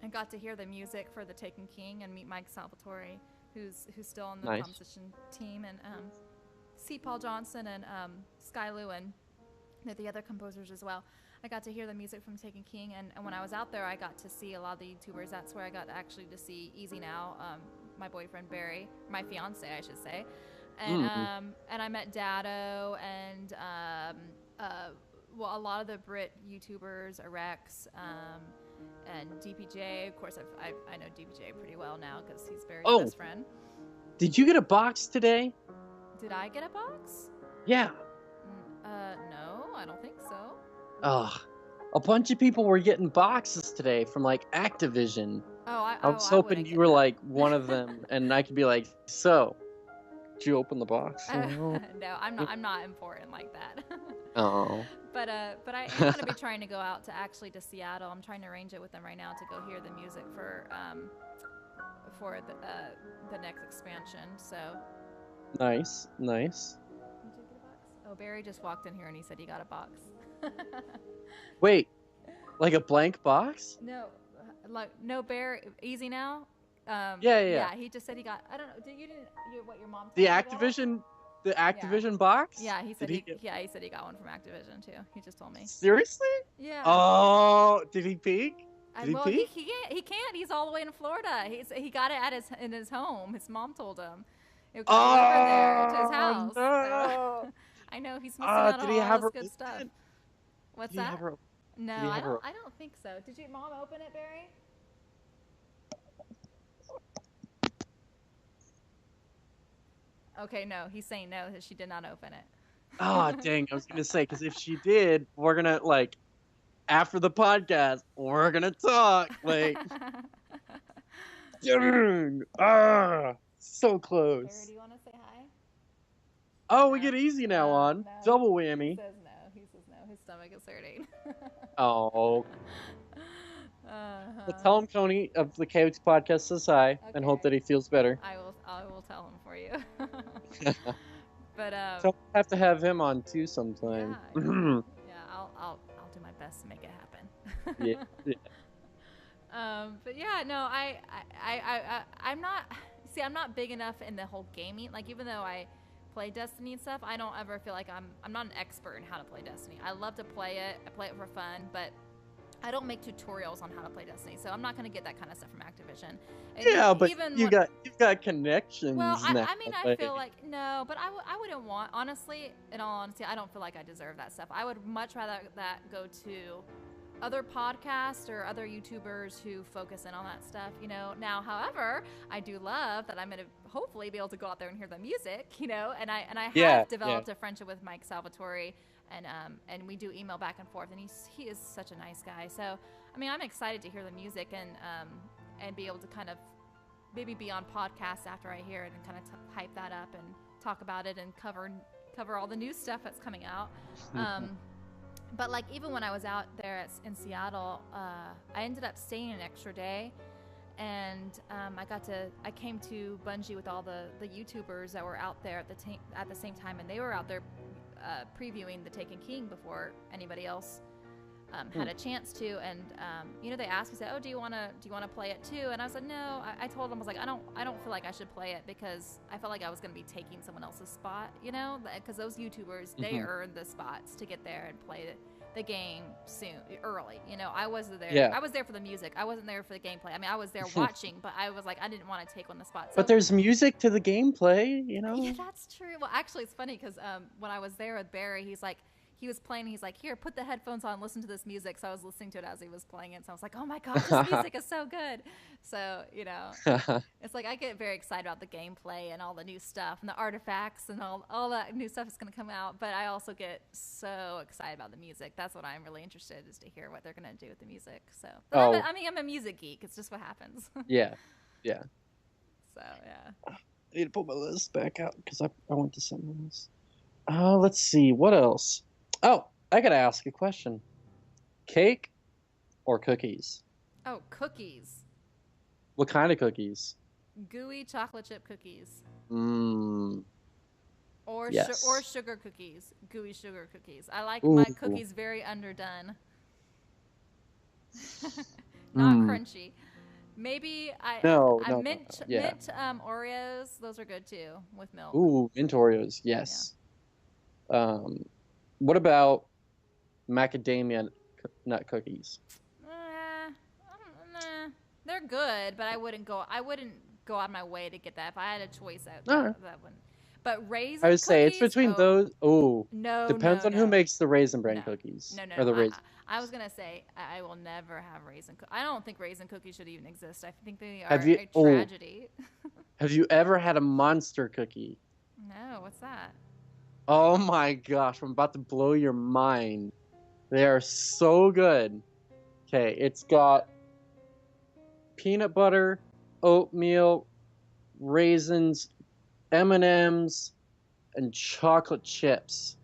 and got to hear the music for the Taken King and meet Mike Salvatore, who's still on the composition team, and C. Paul Johnson and Sky Lewin, they're the other composers as well. I got to hear the music from Taken King, and when I was out there, I got to see a lot of the YouTubers. That's where I got actually to see Easy Now, my boyfriend Barry, my fiance, I should say, and I met Dado and well, a lot of the Brit YouTubers, Rex, and DPJ. Of course, I know DPJ pretty well now because he's Barry's best friend. Did you get a box today? Did I get a box? Yeah. No, I don't think so. A bunch of people were getting boxes today from like Activision. I was hoping you were like one of them, and I could be like, so, did you open the box? No, I'm not important like that. Oh. But I am going to be trying to go out to Seattle. I'm trying to arrange it with them right now to go hear the music for the next expansion. So. Nice. Did you get a box? Oh, Barry just walked in here and he said he got a box. Wait, like a blank box? No, Barry. Easy Now. Yeah. He just said he got. I don't know. What your mom? The Activision box? Yeah, he said he said he got one from Activision too. He just told me. Seriously? Yeah. Oh, did he peek? He can't. He's all the way in Florida. He got it in his home. His mom told him. It was over there to his house. No. So, I know he's missing out on all this good stuff. Did What's he that? have her- No, did he I have her- don't think so. Did your mom open it, Barry? Okay, no. He's saying no, that she did not open it. Dang. I was going to say, because if she did, we're going to, like, after the podcast, we're going to talk. Like, dang. So close. Barry, do you want to say hi? Oh, we get Easy Now on. No. Double whammy. He says no. His stomach is hurting. Oh. Well, tell him Tony of the KOTPodcast says hi and hope that he feels better. I will tell him for you. But so we'll have to have him on too sometime. Yeah, I'll do my best to make it happen. Yeah. But yeah, no, I'm not big enough in the whole gaming. Like, even though I play Destiny and stuff, I don't ever feel like I'm not an expert in how to play Destiny. I love to play it. I play it for fun, but I don't make tutorials on how to play Destiny, so I'm not going to get that kind of stuff from Activision. And but even you've got connections. Well, now, I feel like no, but I wouldn't want, honestly, in all honesty, I don't feel like I deserve that stuff. I would much rather that go to other podcasts or other YouTubers who focus in on that stuff, Now, however, I do love that I'm going to hopefully be able to go out there and hear the music, and I have developed a friendship with Mike Salvatore, and we do email back and forth, and he is such a nice guy. So, I mean, I'm excited to hear the music and be able to kind of maybe be on podcasts after I hear it and kind of hype that up and talk about it and cover all the new stuff that's coming out. But like, even when I was out there in Seattle, I ended up staying an extra day, and I came to Bungie with all the YouTubers that were out there at the same time, and they were out there previewing the Taken King before anybody else had a chance to. And they asked me, said, "Oh, do you want to play it too?" And I said, "No." I told them, I was like, I don't feel like I should play it because I felt like I was going to be taking someone else's spot, because those YouTubers, they earned the spots to get there and play the game early. I wasn't there. Yeah. I was there for the music. I wasn't there for the gameplay. I mean, I was there watching, but I was like, I didn't want to take on the spot. So, but there's music to the gameplay, Yeah, that's true. Well, actually, it's funny because when I was there with Barry, he was playing. He's like, "Here, put the headphones on, listen to this music." So I was listening to it as he was playing it. So I was like, "Oh my gosh, this music is so good." So it's like I get very excited about the gameplay and all the new stuff and the artifacts and all that new stuff is going to come out. But I also get so excited about the music. That's what I'm really interested in, is to hear what they're going to do with the music. So, I'm a music geek. It's just what happens. Yeah. So yeah. I need to put my list back out because I went to something else. Let's see, what else? Oh, I gotta ask a question. Cake or cookies? Oh, cookies. What kind of cookies? Gooey chocolate chip cookies. Yes. Or sugar cookies. Gooey sugar cookies. I like my cookies very underdone. Not crunchy. Maybe mint Oreos. Those are good too with milk. Ooh, mint Oreos. Yes. Yeah. What about macadamia nut cookies? Nah, they're good, but I wouldn't go out of my way to get that. If I had a choice, that wouldn't. But raisin I would cookies, say it's between those. Oh, no, depends on who makes the Raisin Bran no. cookies. No. Or the raisin. I was gonna say I will never have raisin. I don't think raisin cookies should even exist. I think they are a tragedy. Have you ever had a monster cookie? No, what's that? Oh my gosh, I'm about to blow your mind. They are so good. Okay, it's got peanut butter, oatmeal, raisins, M&Ms, and chocolate chips.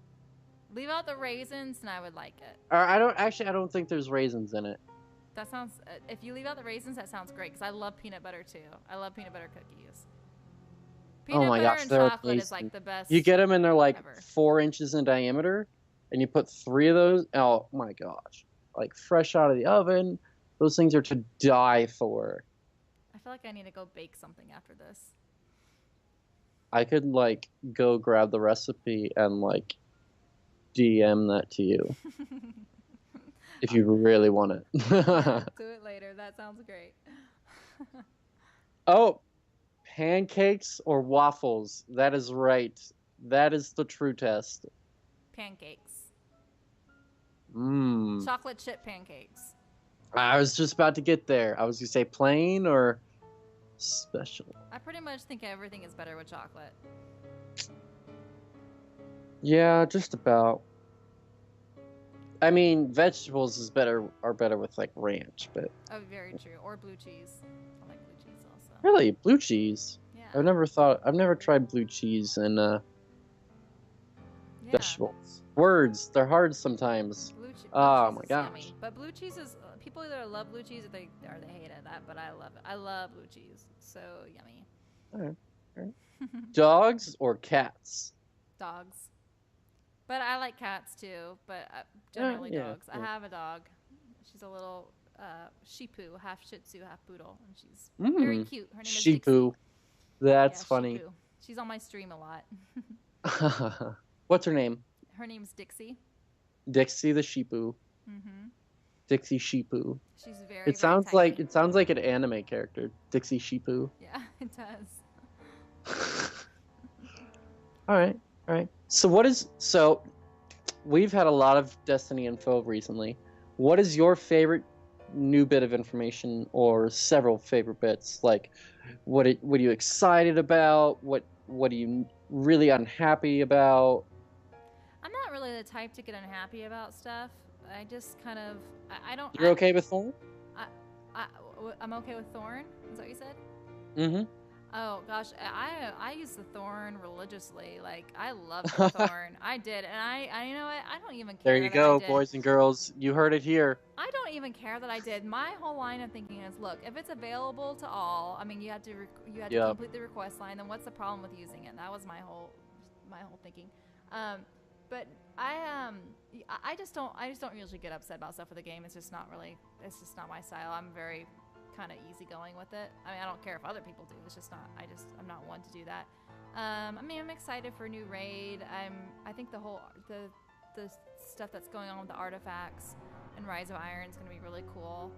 Leave out the raisins, and I would like it. I don't think there's raisins in it. That sounds. If you leave out the raisins, that sounds great because I love peanut butter too. I love peanut butter cookies. Peanut butter and chocolate is like the best. You get them and they're like ever. 4 inches in diameter, and you put 3 of those. Oh my gosh! Like fresh out of the oven, those things are to die for. I feel like I need to go bake something after this. I could like go grab the recipe and like DM that to you if you really want it. Yeah, do it later. That sounds great. Oh, pancakes or waffles? That is right. That is the true test. Pancakes. Mmm. Chocolate chip pancakes. I was just about to get there. I was gonna say plain or special. I pretty much think everything is better with chocolate. Yeah, just about. I mean, vegetables are better with like ranch, but Oh, very true. Or blue cheese. I like blue cheese also. really, blue cheese. Yeah. I've never tried blue cheese and vegetables. Words, they're hard sometimes. Blue Oh cheese my is gosh. yummy. But blue cheese is people either love blue cheese or they hate it. But I love it. I love blue cheese. So yummy. All right. Dogs or cats? Dogs. But I like cats too. But generally dogs. I have a dog. She's a little Shih Tzu, half Shih Tzu, half Poodle, and she's very cute. Her name is Shih Tzu. That's funny. Shih Tzu. She's on my stream a lot. What's her name? Her name's Dixie. Dixie the Sheepoo. Mm-hmm. Dixie Sheepoo. She's very. It sounds like an anime character. Dixie Sheepoo. Yeah, it does. All right. So we've had a lot of Destiny info recently. What is your favorite new bit of information or several favorite bits? Like what are you excited about? What are you really unhappy about? I'm not really the type to get unhappy about stuff. I just kind of I don't. You're okay with Thorn? I'm okay with Thorn. Is that what you said? Mm-hmm. Oh gosh, I use the Thorn religiously. Like I love the Thorn. I did, and I you know what? I don't even care. There you go, boys and girls. You heard it here. I don't even care that I did. My whole line of thinking is, look, if it's available to all, I mean, you have to complete the request line. Then what's the problem with using it? That was my whole thinking. But I just don't usually get upset about stuff with the game. It's just not my style. I'm very kind of easygoing with it. I mean, I don't care if other people do. It's just not. I'm not one to do that. I mean, I'm excited for a new raid. I think the stuff that's going on with the artifacts and Rise of Iron is going to be really cool.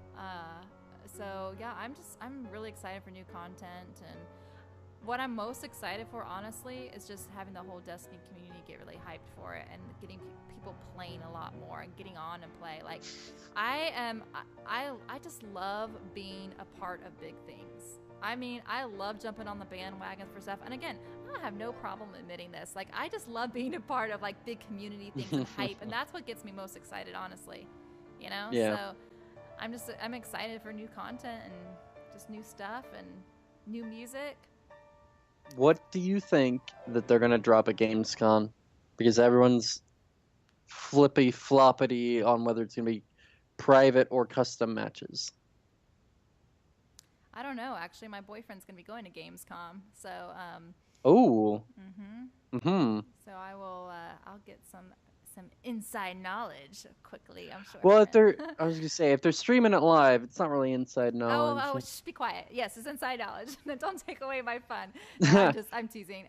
So yeah, I'm really excited for new content, and what I'm most excited for, honestly, is just having the whole Destiny community get really hyped for it and getting people playing a lot more and getting on and play. Like, I just love being a part of big things. I mean, I love jumping on the bandwagon for stuff. And again, I have no problem admitting this. Like, I just love being a part of, like, big community things and hype. And that's what gets me most excited, honestly. You know? Yeah. So I'm excited for new content and just new stuff and new music. What do you think that they're going to drop at Gamescom? Because everyone's floppity on whether it's going to be private or custom matches. I don't know. Actually, my boyfriend's going to be going to Gamescom. So, Oh. So I will, I'll get some inside knowledge quickly, I'm sure. Well, I was going to say, if they're streaming it live, it's not really inside knowledge. Oh, shh, be quiet. Yes, it's inside knowledge. Don't take away my fun. No, I'm teasing.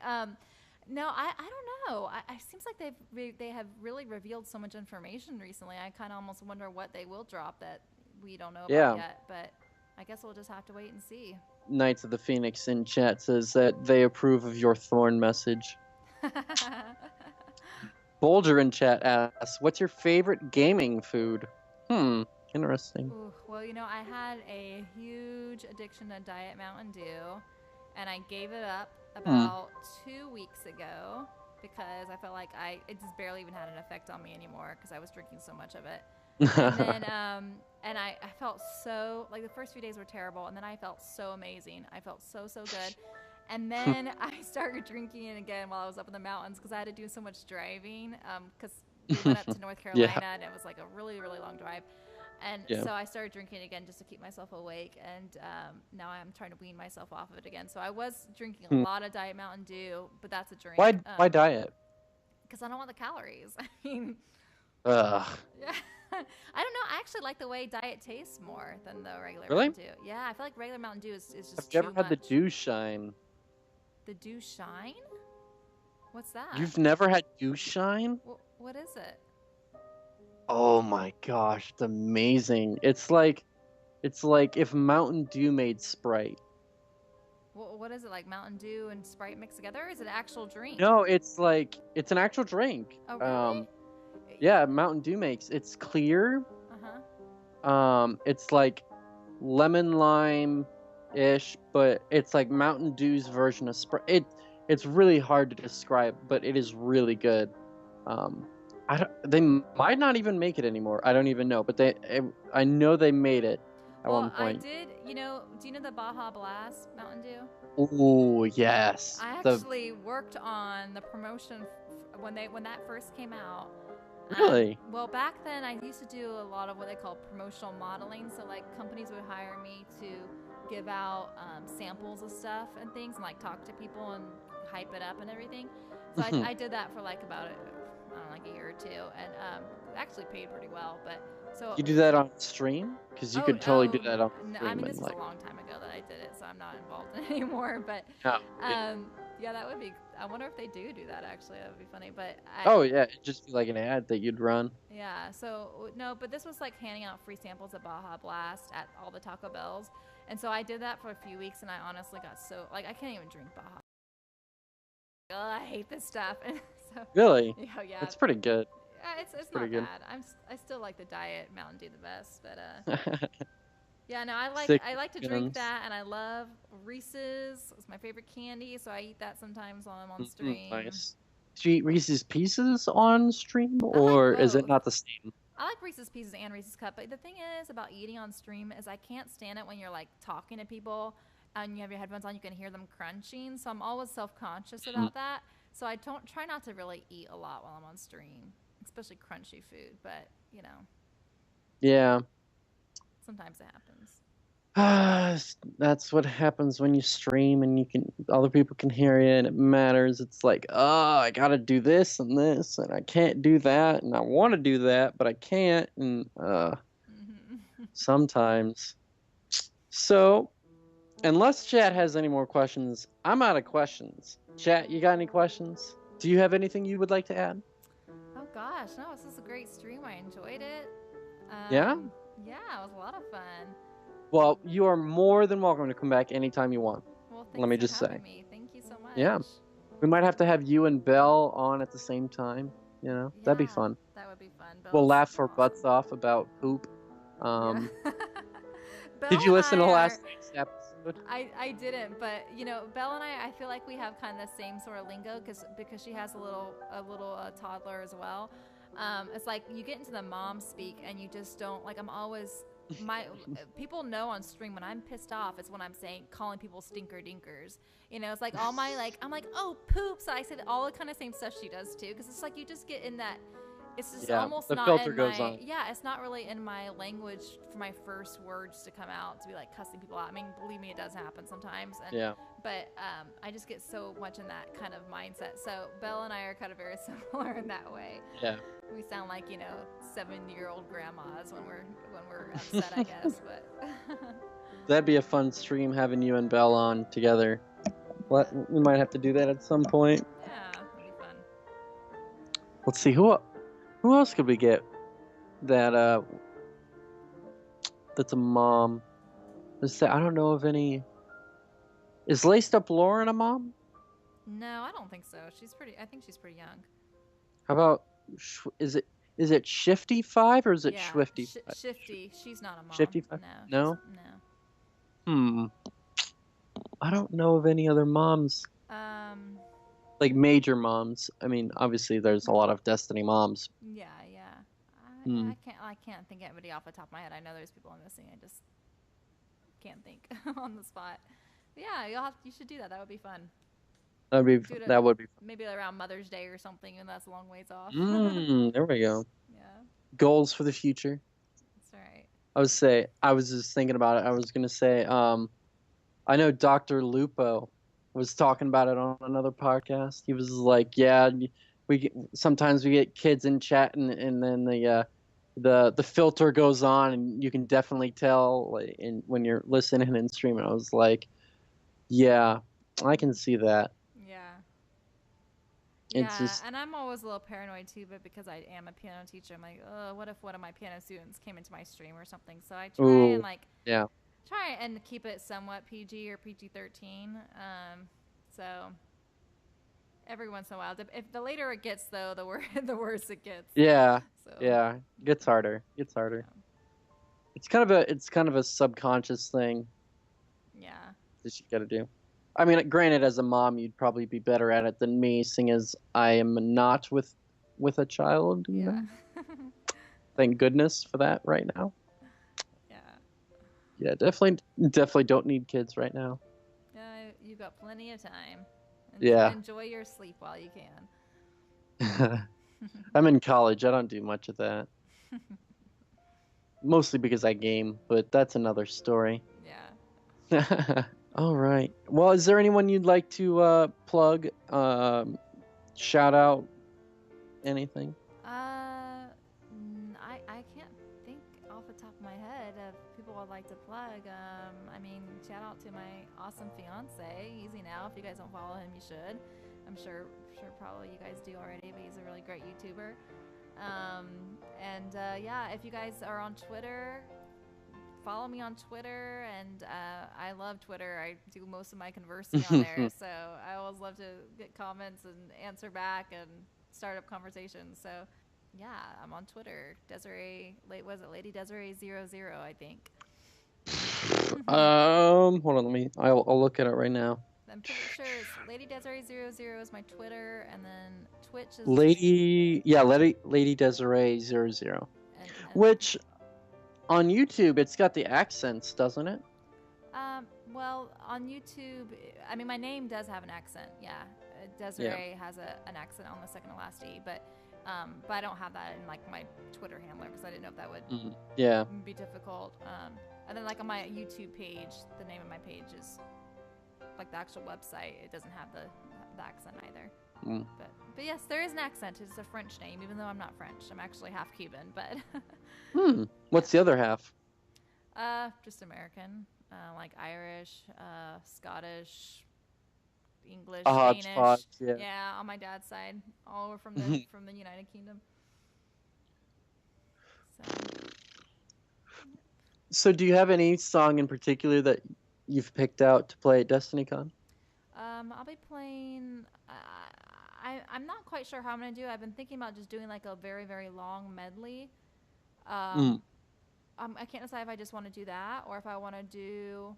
No, I don't know. It seems like they have really revealed so much information recently. I kind of almost wonder what they will drop that we don't know about Yeah. yet. But I guess we'll just have to wait and see. Knights of the Phoenix in chat says that they approve of your thorn message. Bolger in chat asks, "What's your favorite gaming food?" Interesting. Ooh, well, I had a huge addiction to Diet Mountain Dew, and I gave it up about 2 weeks ago because I felt like it just barely even had an effect on me anymore because I was drinking so much of it. And then, I felt so, like the first few days were terrible, and then I felt so amazing. I felt so good. And then I started drinking it again while I was up in the mountains because I had to do so much driving because we went up to North Carolina, Yeah. and it was like a really, really long drive. And Yeah. so I started drinking again just to keep myself awake, and now I'm trying to wean myself off of it again. So I was drinking a lot of Diet Mountain Dew, but that's a drink. Why diet? Because I don't want the calories. I mean, Ugh. yeah. I don't know. I actually like the way Diet tastes more than the regular Really? Mountain Dew. Yeah, I feel like regular Mountain Dew is just I've too never had the much. Dew Shine. The Dew Shine? What's that? You've never had Dew Shine? What is it? Oh my gosh, it's amazing. It's like if Mountain Dew made Sprite. What is it, like Mountain Dew and Sprite mixed together? Or is it an actual drink? No, it's an actual drink. Oh, really? Yeah, Mountain Dew makes. It's clear. It's like lemon lime ish, but it's like Mountain Dew's version of Sprite. It's really hard to describe, but it is really good. They might not even make it anymore. I don't even know, but I know they made it at one point. I did. Do you know the Baja Blast Mountain Dew? Oh yes. I actually worked on the promotion when that first came out. Really? Well, back then I used to do a lot of what they call promotional modeling. So like companies would hire me to give out samples of stuff and things, and like talk to people and hype it up and everything. So I did that for like about like a year or two, and actually paid pretty well. But so you do that on stream? Because you could totally do that on stream. No, I mean, this was a long time ago that I did it, so I'm not involved in it anymore. But yeah, that would be. I wonder if they do that. Actually, that would be funny. But yeah, it'd just be like an ad that you'd run. Yeah. So no, but this was like handing out free samples of Baja Blast at all the Taco Bells, and so I did that for a few weeks, and I honestly got so like I can't even drink Baja. I hate this stuff. So, really? Yeah. It's pretty good. It's not bad. I still like the Diet Mountain Dew the best, but yeah, no, I like to drink that, and I love Reese's. It's my favorite candy, so I eat that sometimes while I'm on stream. Nice. Do you eat Reese's Pieces on stream, or is it not the same? I like Reese's Pieces and Reese's Cup, but the thing is about eating on stream is I can't stand it when you're like talking to people and you have your headphones on, you can hear them crunching, so I'm always self-conscious about that. So I try not to really eat a lot while I'm on stream, especially crunchy food, but Yeah. Sometimes it happens. That's what happens when you stream and other people can hear you and it matters. It's like, I gotta do this and I can't do that, and I want to do that, but I can't, and sometimes. So, unless chat has any more questions, I'm out of questions. Chat, you got any questions? Do you have anything you would like to add? Oh gosh, no, this is a great stream. I enjoyed it. Yeah? Yeah, it was a lot of fun. Well, you are more than welcome to come back anytime you want. Well, let me just say. Me. Thank you so much. Yeah. We might have to have you and Belle on at the same time. That'd be fun. That would be fun. We'll laugh our butts off about poop. Did you listen to last week's episode? I didn't, but Belle and I feel like we have kind of the same sort of lingo because she has a little toddler as well. It's like you get into the mom speak and you just don't like. I'm always people know on stream when I'm pissed off. It's when I'm calling people stinker dinkers. It's like all my I'm like, oh, poops. I said all the kind of same stuff she does too, because it's like you just get in that. It's just almost the not filter in goes my on. it's not really in my language for my first words to come out to be like cussing people out. I mean, believe me, it does happen sometimes. But I just get so much in that kind of mindset. So Belle and I are kind of very similar in that way. Yeah. We sound like 7-year-old grandmas when we're upset, I guess. But that'd be a fun stream having you and Belle on together. We might have to do that at some point. Yeah. Let's see who else could we get that that's a mom. Let's say I don't know of any. Is Laced Up Lauren a mom? No, I don't think so. I think she's pretty young. How about is it Shifty 5 or is it Yeah, Swifty 5? Shifty. She's not a mom. Shifty 5? No, No? no. Hmm. I don't know of any other moms. Um, Like major moms. I mean, obviously there's a lot of Destiny moms. yeah, yeah. Yeah, Hmm. I can't think of anybody off the top of my head. I know there's people I'm missing. I just can't think on the spot. But yeah, you should do that. That would be fun. Do it That would be maybe around Mother's Day or something, and that's a long ways off. fun. There we go. Yeah, Goals for the future. that's all right. I was just thinking about it. I was gonna say, I know Dr. Lupo was talking about it on another podcast. He was like, "Yeah, sometimes we get kids in chat, and then the filter goes on, and you can definitely tell like, when you're listening and streaming." I was like, "Yeah, I can see that." Yeah. It's Yeah, just, and I'm always a little paranoid too, but because I am a piano teacher, I'm like, oh, what if one of my piano students came into my stream or something? So I ooh, yeah, try and keep it somewhat PG or PG-13. So every once in a while, if the later it gets though, the worse it gets. yeah, So yeah. Gets harder. Gets harder. yeah, It's kind of a subconscious thing yeah, that you got to do. I mean, granted, as a mom, you'd probably be better at it than me, seeing as I am not with a child. yeah, Thank goodness for that right now. yeah. Yeah, definitely don't need kids right now. You got plenty of time. Yeah, Enjoy your sleep while you can. I'm in college. I don't do much of that, mostly because I game, but that's another story. Yeah. All right. Well, is there anyone you'd like to plug, shout out, anything? I can't think off the top of my head of people I'd like to plug. I mean, shout out to my awesome fiance. Easy now. If you guys don't follow him, you should. I'm sure probably you guys do already, but he's a really great YouTuber. Yeah, if you guys are on Twitter, follow me on Twitter, and I love Twitter. I do most of my conversing on there, so I always love to get comments and answer back and start up conversations. So yeah, I'm on Twitter. Was it Lady Desiree 00? I think. Hold on, I'll look at it right now. I'm pretty sure it's Lady Desiree 00 is my Twitter, and then Twitch is Lady Desiree 00. and Which on YouTube it's got the accents, doesn't it? well, on YouTube, I mean, my name does have an accent. Yeah, Desiree has an accent on the second to last E, but I don't have that in like my Twitter handler because I didn't know if that would be difficult. And then like on my YouTube page, the name of my page is like the actual website. It doesn't have the accent either. But yes, there is an accent. It's a French name, even though I'm not French. I'm actually half Cuban, but What's the other half? just American, like Irish, Scottish, English, Danish. Hodgepodge, yeah. Yeah, on my dad's side, all over from the United Kingdom. So do you have any song in particular that you've picked out to play at DestinyCon? I'll be playing. I'm not quite sure how I'm gonna do it. I've been thinking about just doing like a very very long medley. I can't decide if I just want to do that or if I want to do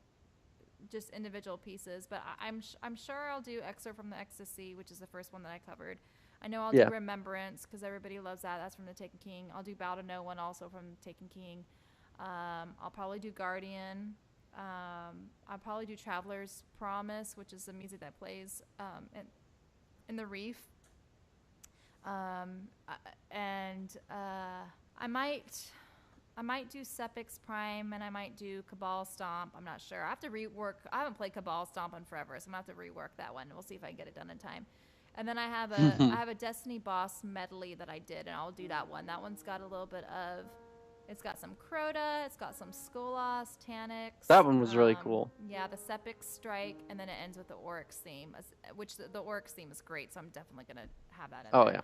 just individual pieces. But I'm sure I'll do Excerpt from the Ecstasy, which is the first one that I covered. I know I'll do Remembrance because everybody loves that. That's from the Taken King. I'll do Bow to No One, also from Taken King. I'll probably do Guardian. I'll probably do Traveler's Promise, which is the music that plays in the Reef. I might do Sepix Prime, and I might do Cabal Stomp. I'm not sure. I have to rework. I haven't played Cabal Stomp in forever, so I'm gonna have to rework that one. We'll see if I can get it done in time. And then I have a Destiny Boss medley that I did, and I'll do that one. That one's got a little bit of. It's got some Crota, it's got some Skolas, Taniks. That one was really cool. Yeah, the Sepix Strike, and then it ends with the Oryx theme, which the Oryx theme is great, so I'm definitely going to have that in there. Yeah.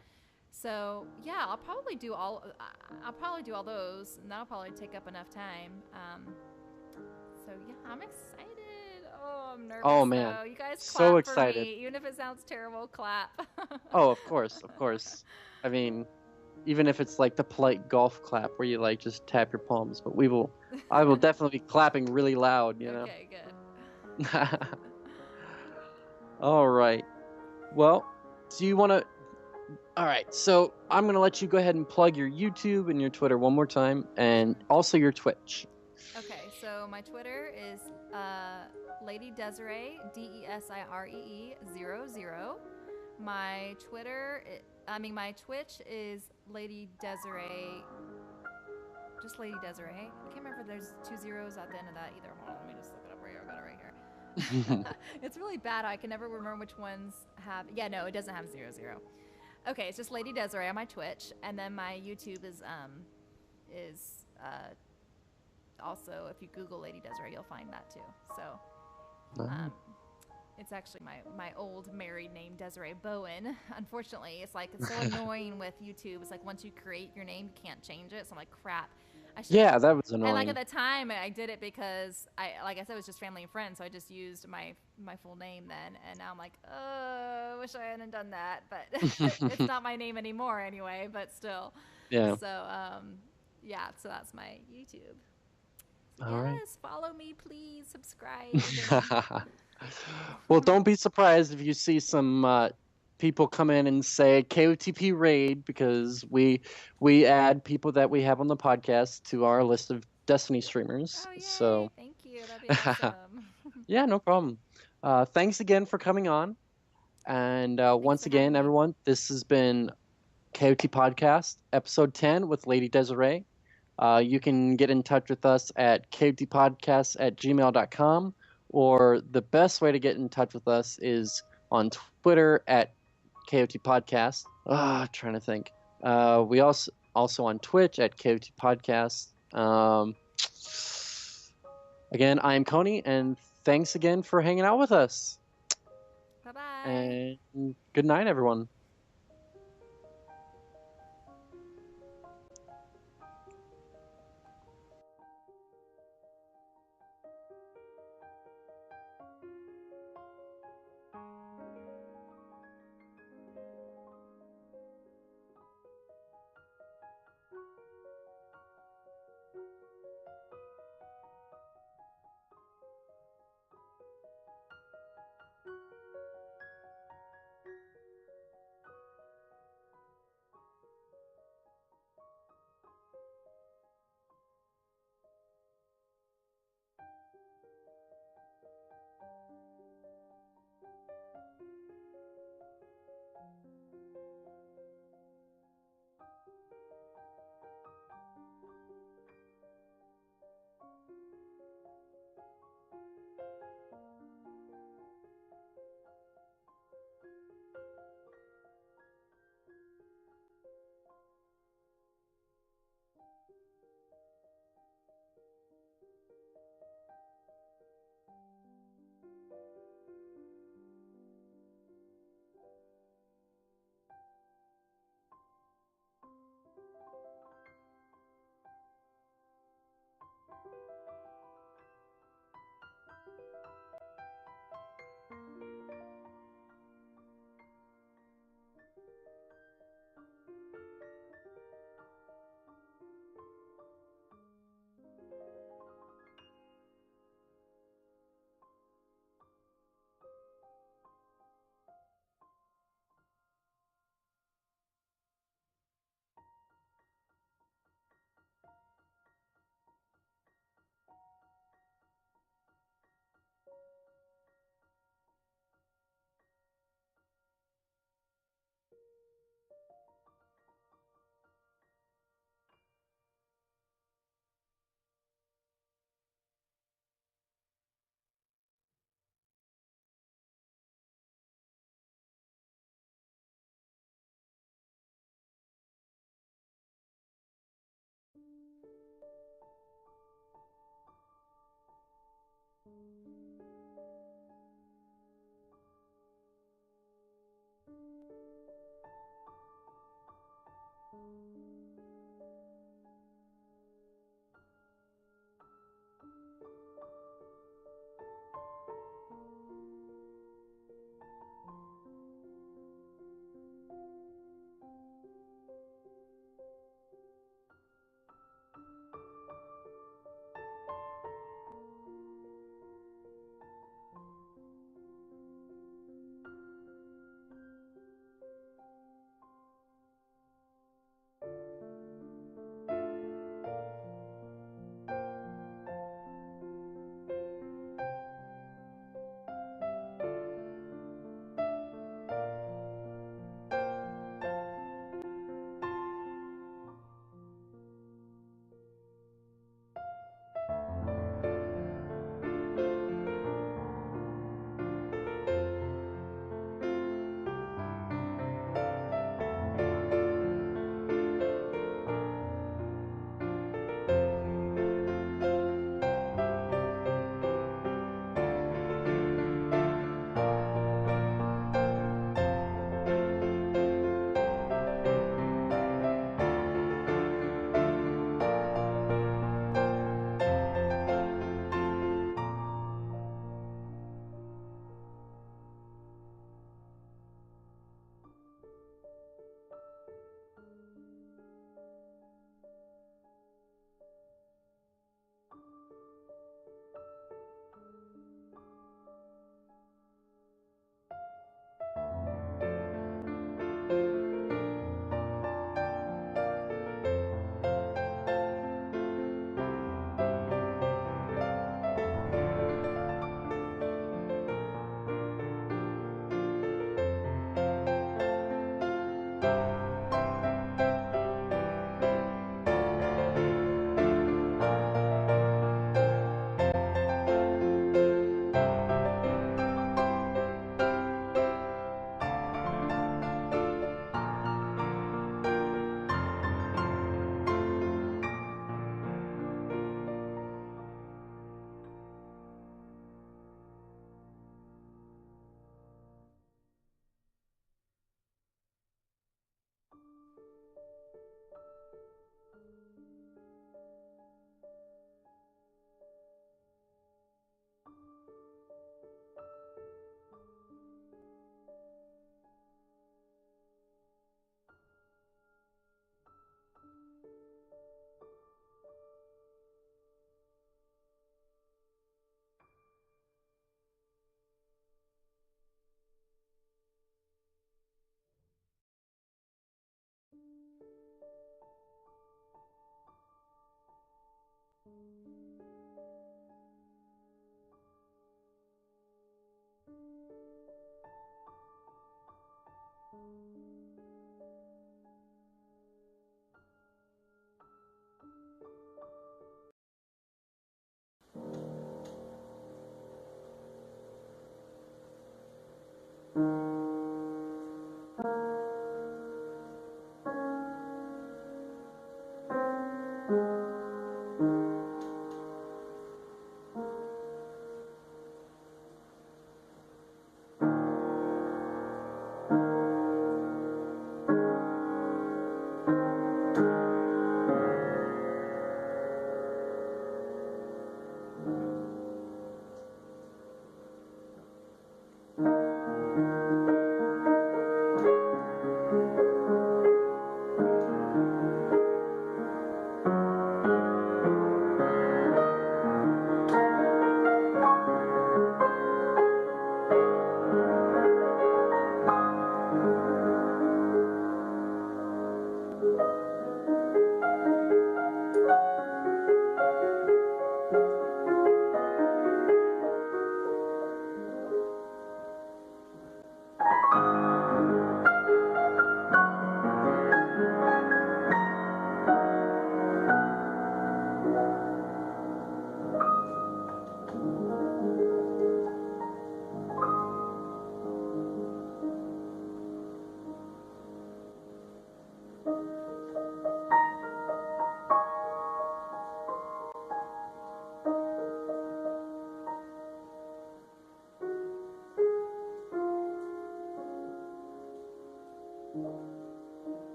So yeah, I'll probably do all those, and that'll probably take up enough time. So yeah, I'm excited. Oh, I'm nervous Oh man, though. You guys so clap for excited. me, even if it sounds terrible. Clap. Oh, of course, of course. I mean, even if it's like the polite golf clap where you like just tap your palms, but I will definitely be clapping really loud, you know. Okay, good. All right. Well, do you want to? All right. So I'm gonna let you go ahead and plug your YouTube and your Twitter one more time, and also your Twitch. Okay, so my Twitter is Lady Desiree DESIREE 00. My my Twitch is Lady Desiree, just Lady Desiree. I can't remember if there's 2 zeros at the end of that either. Hold on, let me just look it up right here. I got it right here. It's really bad. I can never remember which ones have. Yeah, no, it doesn't have 00. Okay, it's just Lady Desiree on my Twitch, and then my YouTube is also, if you Google Lady Desiree, you'll find that too. So, um, it's actually my old married name, Desiree Bowen. Unfortunately, it's so annoying with YouTube. It's like once you create your name, you can't change it. So I'm like, crap. I should. Yeah, that was And like annoying. at the time, I did it because like I said, it was just family and friends. So I just used my full name then. And now I'm like, oh, I wish I hadn't done that. But it's not my name anymore anyway. But still. Yeah. So yeah. So that's my YouTube. All right. Yes, follow me, please. Subscribe. Well, don't be surprised if you see some people come in and say KOTP raid because we add people that we have on the podcast to our list of Destiny streamers. Oh, yay. So, Thank you. That'd be awesome. yeah, no problem. Thanks again for coming on. And Thanks once for having again, me. everyone, this has been KOT Podcast, episode 10 with Lady Desiree. You can get in touch with us at kotpodcast@gmail.com, or the best way to get in touch with us is on Twitter at KOTPodcast. Trying to think. We also on Twitch at KOTPodcast. Again, I'm Coney, and thanks again for hanging out with us. Bye bye. And good night, everyone.